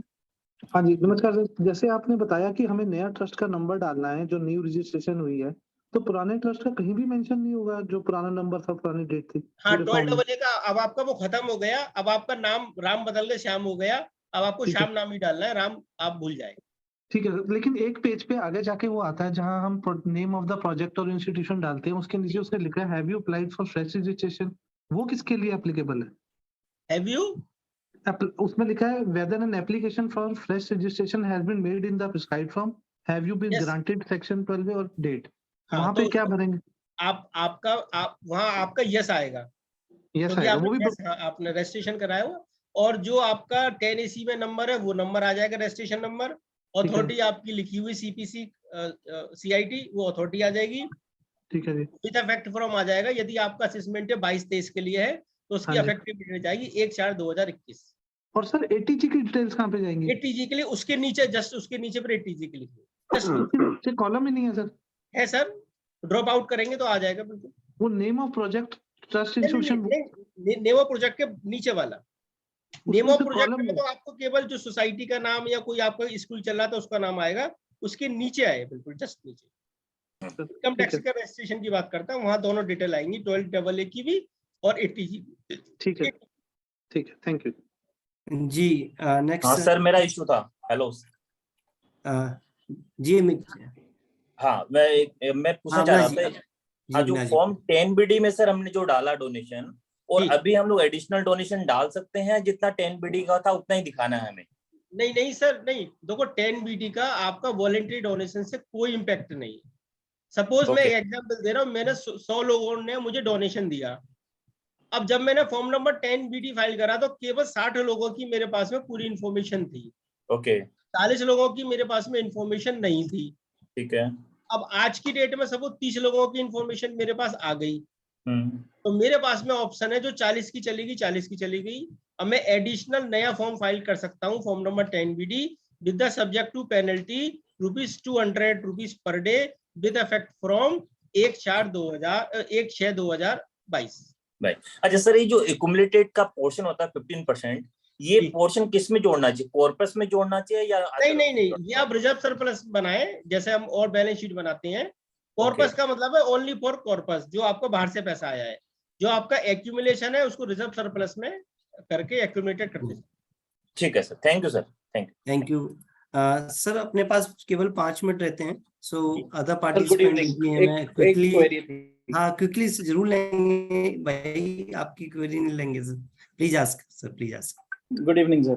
हाँ जी, नमस्कार सर। जैसे आपने बताया कि हमें नया ट्रस्ट का नंबर डालना है जो न्यू रजिस्ट्रेशन हुई है, तो पुराने ट्रस्ट का कहीं भी मेंशन नहीं होगा, जो पुराना नंबर था, पुरानी डेट थी? हाँ, पूरे फॉर्म में? 12 का अब आपका वो खत्म हो गया, अब आपका नाम राम बदल के श्याम हो गया, अब आपको ठीक है। श्याम नाम ही डालना है, राम आप भूल जाए। ठीक है, लेकिन एक पेज पे आगे जाके वो आता है जहां हम नेम ऑफ द प्रोजेक्ट और इंस्टीट्यूशन डालते हैं, उसके नीचे उसने लिखा है have you applied for fresh registration. वो किसके लिए एप्लीकेबल है? हैव यू, उसमें लिखा है whether an application for fresh registration has been made in the prescribed form, have you been Yes. Granted section 12 और डेट। हाँ, वहां तो पे क्या भरेंगे? आप वहाँ आपका यस आएगा, यस क्योंकि आएगा, वो भी आपने रजिस्ट्रेशन कराया हुआ, और जो आपका 10AC में नंबर है वो नंबर आ जाएगा, रजिस्ट्रेशन नंबर। अथॉरिटी आपकी लिखी हुई CPC CIT, वो अथॉरिटी आ जाएगी। ठीक है जी। विद इफेक्ट फ्रॉम आ जाएगा। यदि आपका असेसमेंट है 22-23 के लिए है तो उसकी हाँ जी। इफेक्टिव डेट जाएगी 1/4/2021। और सर ATG की डिटेल्स कहाँ पे जाएंगी? ATG के लिए उसके नीचे, जस्ट उसके नीचे पर ATG के लिए कॉलम ही नहीं है सर। है सर, ड्रॉप आउट करेंगे तो आ जाएगा बिल्कुल। वो name of project trust institution name of project के नीचे वाला, नेम ऑफ से प्रोजेक्ट column में तो आपको केवल जो सोसाइटी का नाम या कोई आपका स्कूल चल रहा था उसका नाम आएगा, उसके नीचे आए बिल्कुल जस्ट नीचे। इनकम टैक्स का रजिस्ट्रेशन की बात करता हूँ, वहां दोनों डिटेल आएंगी, 12AA की भी और 80G की। ठीक है, ठीक है, थैंक यू जी। नेक्स्ट हाँ सर, मेरा इशू था। हेलो जी। हाँ, मैं पूछना चाह रहा था, हाँ, जो फॉर्म 10BD में सर हमने जो डाला डोनेशन, और अभी हम लोग एडिशनल डोनेशन डाल सकते हैं, जितना 10BD का था उतना ही दिखाना है हमें? नहीं सर, नहीं, देखो 10BD का आपका वॉलंटरी डोनेशन से कोई इम्पैक्ट नहीं है। सपोज मैं एग्जांपल दे रहा हूँ, मैंने 100 लोगों ने मुझे डोनेशन दिया, अब जब मैंने फॉर्म नंबर 10BD फाइल करा तो केवल 60 लोगों की मेरे पास में पूरी इन्फॉर्मेशन थी। ओके। 40 लोगों की मेरे पास में इन्फॉर्मेशन नहीं थी। ठीक है। अब आज की डेट में सपोज 30 लोगों की इन्फॉर्मेशन मेरे पास आ गई, तो मेरे पास में ऑप्शन है जो 40 की चली गई 40 की चली गई। अब मैं एडिशनल नया फॉर्म फाइल कर सकता हूँ, form number 10BD with the subject to penalty ₹200 per day with effect from 1/6/2022। अच्छा सर, ये जो एक्युमुलेटेड का पोर्शन होता है 15%, ये पोर्शन किस में जोड़ना चाहिए? कॉर्पस में जोड़ना चाहिए या नहीं, ये आप रिजर्व सरप्लस बनाए, जैसे हम और बैलेंस शीट बनाते हैं। कॉर्पस का मतलब है ओनली फॉर कॉर्पस, जो आपको बाहर से पैसा आया है। जो आपका एक्यूमुलेशन है उसको रिजर्व सरप्लस में करके एक्यूमुलेटेड करते हैं। ठीक है sir, thank you sir, thank you sir. अपने पास केवल 5 मिनट रहते हैं, सो अदर पार्टिसिपेंट भी हैं, क्विकली हाँ क्विकली जरूर लेंगे भाई, आपकी क्वेरी नहीं लेंगे sir. Please ask sir, please ask. Good evening sir.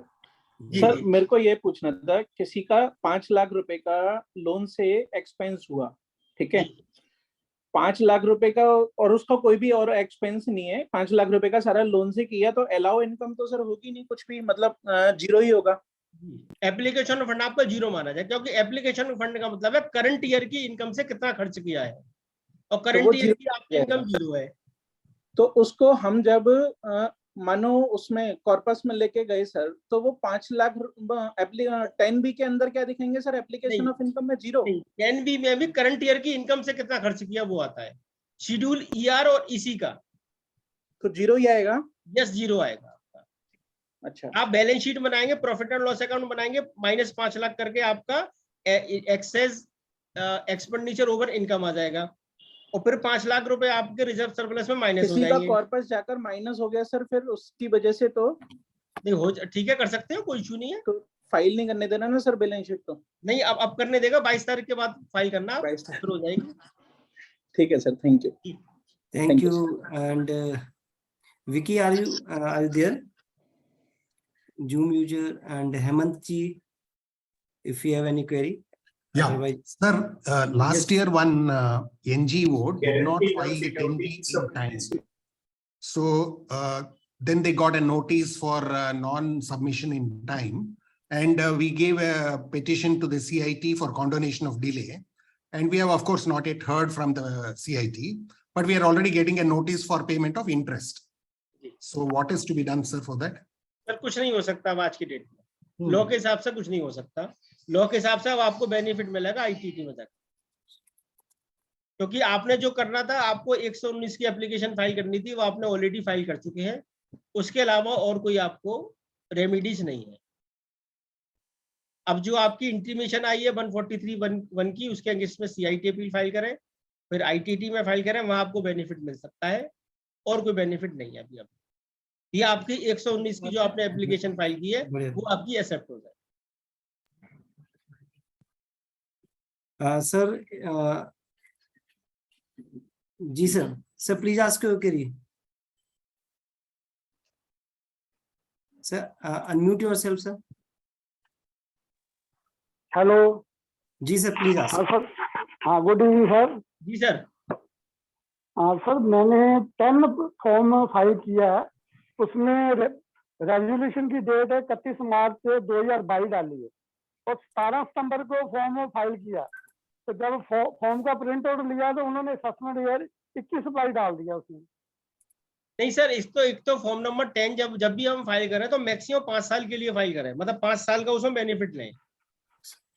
Sir मेरे को ये पूछना था, किसी का 5 लाख रुपए का लोन से एक्सपेंस हुआ, ठीक है, 5 लाख रुपए का, और उसका कोई भी और एक्सपेंस नहीं है, 5 लाख रुपए का सारा लोन से किया, तो अलाउ इनकम तो सर होगी नहीं कुछ भी, मतलब जीरो ही होगा। एप्लीकेशन फंड आपका जीरो माना जाए, क्योंकि एप्लीकेशन फंड का मतलब है करंट ईयर की इनकम से कितना खर्च किया है, और करंट ईयर की आपकी इनकम जीरो है। तो उसको हम जब मानो उसमें कॉर्पस में लेके गए सर, तो वो 5 लाख 10B के अंदर क्या दिखेंगे सर? एप्लीकेशन ऑफ इनकम में जीरो। 10B में भी करंट ईयर की इनकम से कितना खर्च किया वो आता है, शेड्यूल ER और EC का, तो जीरो ही आएगा। यस, जीरो आएगा। अच्छा, आप बैलेंस शीट बनाएंगे, प्रॉफिट एंड लॉस अकाउंट बनाएंगे, -5 लाख करके आपका एक्सेस एक्सपेंडिचर ओवर इनकम आ जाएगा, और फिर 5 लाख रुपए आपके रिजर्व सरप्लस में माइनस हो जाएंगे। किसी का कॉर्पस जाकर माइनस हो गया सर, फिर उसकी वजह से तो नहीं हो, ठीक है, कर सकते हो, कोई इशू नहीं है। तो फाइल नहीं करने देना ना सर बैलेंस शीट? तो नहीं, अब करने देगा, 22 तारीख के बाद फाइल करना, 22 तारीख हो जाएगी। ठीक है sir, thank you. Thank you. And Vicky, are you there? Zoom user and Hemant ji, if you have any query. Yeah, otherwise, sir, last yes. year one NGO did not file the 10B in time. So then they got a notice for non-submission in time, and we gave a petition to the CIT for condonation of delay. And we have of course not yet heard from the CIT, but we are already getting a notice for payment of interest. So what is to be done, sir, for that? Sir कुछ नहीं हो सकता आज की date में, law के हिसाब से कुछ नहीं हो सकता। लॉ के हिसाब से अब आपको बेनिफिट मिलेगा ITT में जाकर, क्योंकि आपने जो करना था, आपको 119 की एप्लीकेशन फाइल करनी थी, वो आपने ऑलरेडी फाइल कर चुके हैं। उसके अलावा और कोई आपको रेमिडीज नहीं है। अब जो आपकी इंटीमेशन आई है 143(1) की, उसके अगेंस्ट में CIT अपील फाइल करें, फिर ITT में फाइल करें, वहां आपको बेनिफिट मिल सकता है, और कोई बेनिफिट नहीं है अभी। ये आपकी 119 की जो आपने एप्लीकेशन फाइल की है वो आपकी एक्सेप्ट हो जाए। सर जी sir please ask your query sir, unmute yourself sir. Hello जी सर प्लीज आस्क। हाँ सर, हाँ गुड इवनिंग सर। जी सर। हाँ सर, मैंने 10 फॉर्म फाइल किया है, उसमें रेजोल्यूशन की डेट है 31 मार्च 2022 डाली है, और 17 सितंबर को फॉर्म फाइल किया। तो जब फॉर्म का प्रिंट आउट लिया तो उन्होंने असेसमेंट ईयर 21-22 डाल दिया उसमें। नहीं सर, एक तो फॉर्म नंबर 10 जब भी हम फाइल करें तो मैक्सिमम 5 साल के लिए फाइल करें, मतलब 5 साल का उसमें बेनिफिट लें।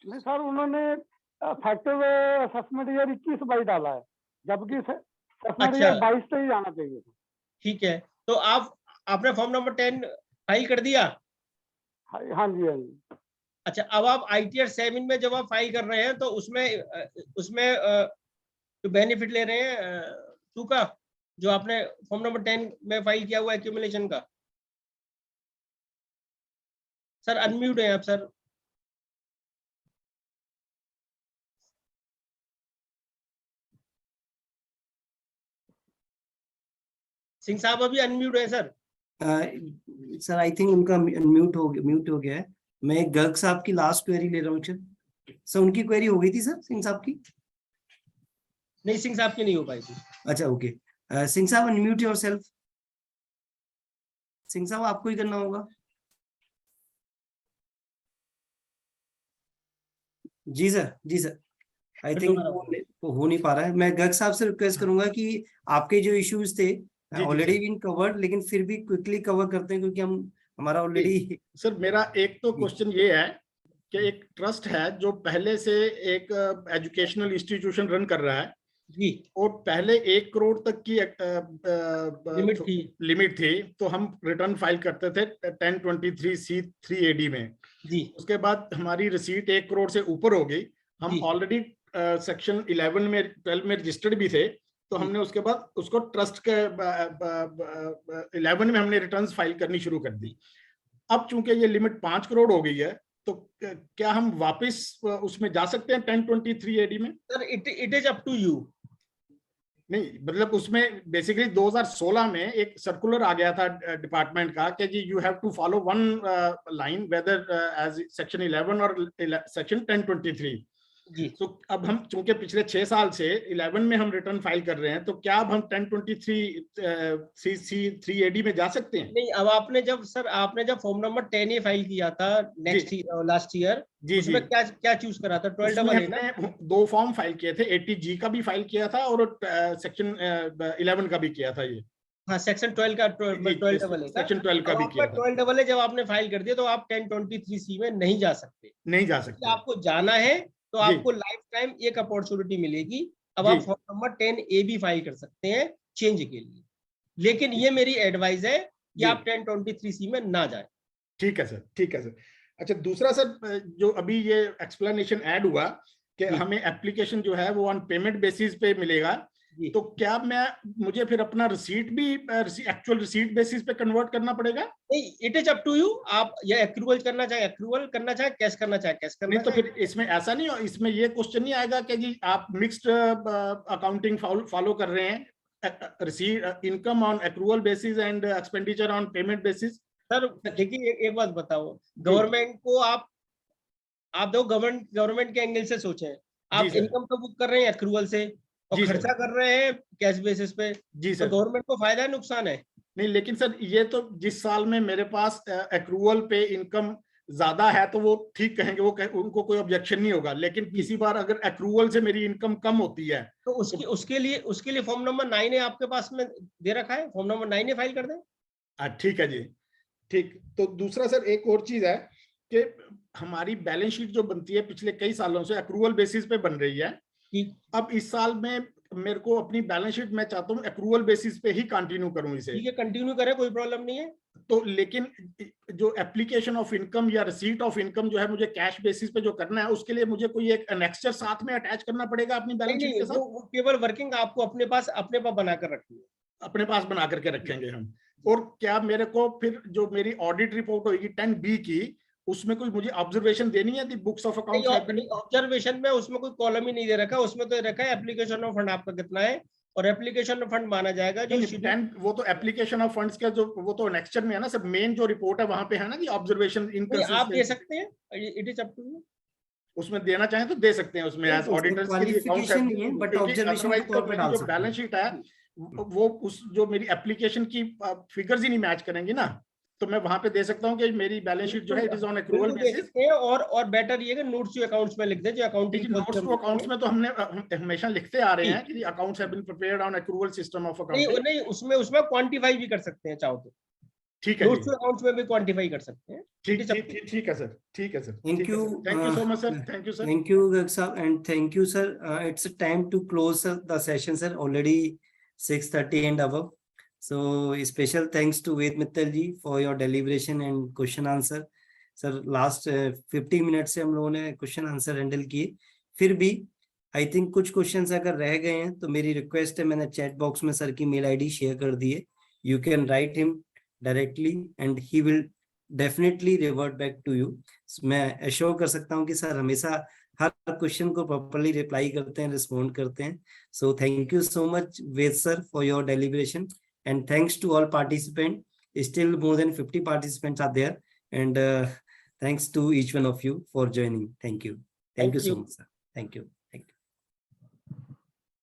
नहीं सर, उन्होंने फैक्टिव असेसमेंट ईयर 21-22 डाला है, जबकि असेसमेंट ईयर 22 से ही आना चाहिए। ठीक है, तो आपने फॉर्म नंबर 10 फाइल कर दिया? हाँ जी, हाँ जी। अच्छा, अब आप ITR 7 में जब आप फाइल कर रहे हैं तो उसमें जो बेनिफिट ले रहे हैं टू का, जो आपने फॉर्म नंबर 10 में फाइल किया हुआ एक्यूमुलेशन का। सर अनम्यूट है आप सर। सिंह साहब अभी अनम्यूट है सर। सर आई थिंक उनका म्यूट हो गया है। मैं गर्ग साहब की लास्ट क्वेरी ले रहा हूँ सर। उनकी क्वेरी हो गई थी सर, सिंह साहब की? नहीं, सिंह साहब की नहीं हो पाई थी। अच्छा ओके, सिंह साहब अनम्यूट योरसेल्फ। सिंह साहब आपको ही करना होगा। जी सर आई थिंक वो हो नहीं पा रहा है। मैं गर्ग साहब से रिक्वेस्ट करूंगा कि आपके जो इश्यूज थे ऑलरेडी बीन कवर्ड, लेकिन फिर भी क्विकली कवर करते हैं क्योंकि हमारा ऑलरेडी। सर मेरा एक तो क्वेश्चन ये है कि एक ट्रस्ट है जो पहले से एक एजुकेशनल इंस्टीट्यूशन रन कर रहा है जी, और पहले 1 करोड़ तक की लिमिट थी, तो हम रिटर्न फाइल करते थे 1023C3AD में जी। उसके बाद हमारी रिसीट 1 करोड़ से ऊपर हो गई, हम ऑलरेडी सेक्शन 11 में 12 में रजिस्टर्ड भी थे, तो हमने उसके बाद उसको ट्रस्ट के 11 में हमने रिटर्न्स फाइल करनी शुरू कर दी। अब चूंकि ये लिमिट 5 करोड़ हो गई है, तो क्या हम वापस उसमें जा सकते हैं 1023AD में? Sir it is up to you. नहीं, मतलब उसमें बेसिकली 2016 में एक सर्कुलर आ गया था डिपार्टमेंट का कि जी you have to follow one line whether as section 11 और सेक्शन 1023 जी। तो अब हम चूंकि पिछले 6 साल से 11 में हम रिटर्न फाइल कर रहे हैं, तो क्या अब हम 1023C3AD में जा सकते हैं? नहीं, अब आपने जब फॉर्म नंबर 10 ही फाइल किया था लास्ट ईयर, उसमें क्या चूज करा था? 12AA ना? 2 फॉर्म फाइल किए थे, 80G का भी फाइल किया था और सेक्शन 11 का भी किया था। ये हाँ, सेक्शन 12 का 12AA सेक्शन 12 का भी किया था। 12AA जब आपने फाइल कर दिया तो आप 1023C में नहीं जा सकते। आपको जाना है तो आपको लाइफ टाइम एक अपॉर्चुनिटी मिलेगी। अब आप फॉर्म नंबर 10A भी फाइल कर सकते हैं चेंज के लिए, लेकिन ये मेरी एडवाइस है कि आप 1023C में ना जाए। ठीक है सर। अच्छा, दूसरा सर, जो अभी ये एक्सप्लेनेशन ऐड हुआ कि हमें एप्लीकेशन जो है वो ऑन पेमेंट बेसिस पे मिलेगा, तो क्या मुझे फिर अपना रिसीट भी एक्चुअल रिसीट बेसिस पे कन्वर्ट करना पड़ेगा? नहीं, it is up to you. आप ये एक्रूवल करना चाहे एक्रूवल करना चाहे, कैश करना चाहे कैश करना। नहीं, तो फिर इसमें ऐसा नहीं, इसमें ये क्वेश्चन नहीं आएगा कि जी आप मिक्स्ड अकाउंटिंग फॉलो कर रहे हैं, receipt income on accrual basis and expenditure on payment basis? Sir देखिए, एक बात बताओ, गवर्नमेंट को आप दो गवर्नमेंट के एंगल से सोचें। आप इनकम तो बुक कर रहे हैं एक्रूवल से और खर्चा कर रहे हैं कैश बेसिस पे, जी सर। तो गवर्नमेंट को फायदा है नुकसान है? नहीं, लेकिन सर ये तो जिस साल में मेरे पास एक्रूवल पे इनकम ज्यादा है तो वो ठीक कहेंगे, उनको कोई ऑब्जेक्शन नहीं होगा, लेकिन किसी बार अगर एक्रूवल से मेरी इनकम कम होती है तो उसके लिए फॉर्म नंबर 9A आपके पास में दे रखा है, फॉर्म नंबर 9A फाइल कर दें। ठीक है जी, ठीक। तो दूसरा सर एक और चीज है कि हमारी बैलेंस शीट जो बनती है पिछले कई सालों से एक्रूवल बेसिस पे बन रही है। अब इस साल में मेरे को अपनी बैलेंस शीट मैं चाहता हूँ एक्रूवल बेसिस पे ही कंटिन्यू करूं इसे। ठीक है, कंटिन्यू करें, कोई प्रॉब्लम नहीं है। तो लेकिन जो एप्लीकेशन ऑफ इनकम या रिसीट ऑफ इनकम जो है मुझे कैश बेसिस पे जो करना है, उसके लिए मुझे कोई एक एनेक्सचर साथ में अटैच करना पड़ेगा अपनी बैलेंस शीट के साथ? वो केवल वर्किंग आपको अपने पास बनाकर रखनी है, अपने पास बना करके रखेंगे हम। और क्या मेरे को फिर जो मेरी ऑडिट रिपोर्ट होगी 10B की, उसमें कोई मुझे ऑब्जर्वेशन देनी है दी बुक्स ऑफ अकाउंट्स? ऑब्जर्वेशन में उसमें कोई कॉलम ही नहीं दे रखा, उसमें तो रखा है एप्लीकेशन ऑफ फंड आपका कितना है, और एप्लीकेशन ऑफ फंड माना जाएगा जो वो तो एप्लीकेशन ऑफ फंड्स का जो वो तो नेक्स्ट में है ना सर, मेन जो रिपोर्ट है वहां पे है ना कि ऑब्जर्वेशन आप दे सकते हैं, it is up to you. उसमें देना चाहें तो दे सकते हैं उसमें एज ऑडिटर्स के लिए क्वालिफिकेशन नहीं है, बट ऑब्जर्वेशन के तौर पे डाल सकते हैं। जो बैलेंस शीट है वो उस जो मेरी एप्लीकेशन की फिगर्स ही नहीं मैच करेंगे ना, तो मैं वहां पे दे सकता हूँ कि मेरी बैलेंस शीट जो है it is on accrual basis. और बेटर ये कि नोट्स टू अकाउंट्स में लिख दे, जो अकाउंटिंग नोट्स टू अकाउंट्स में तो हमने हमेशा लिखते आ रहे हैं कि accounts have been prepared on accrual system of accounting. नहीं, उसमें क्वांटिफाई भी कर सकते हैं चाहो तो, ठीक है, नोट्स टू अकाउंट्स में भी क्वांटिफाई कर सकते हैं। ठीक है सर, ठीक है sir, thank you so much sir, thank you sir, thank you Garg साहब, and thank you sir. It's time to close the session sir, already 6:30 and above. So special thanks to Ved Mittal ji for your deliberation and question answer. Sir, last 50 minute से हम लोगों ने question answer handle किए, फिर भी I think कुछ questions अगर रह गए हैं तो मेरी रिक्वेस्ट है, मैंने चैट बॉक्स में सर की मेल आईडी शेयर कर दी है, you can write him directly and he will definitely revert back to you. मैं एश्योर कर सकता हूँ कि सर हमेशा हर क्वेश्चन को प्रॉपर्ली रिप्लाई करते हैं, रिस्पॉन्ड करते हैं। So thank you so much Ved sir for your deliberation, and thanks to all participants. Still more than 50 participants are there, and thanks to each one of you for joining. Thank you so much sir. Thank you.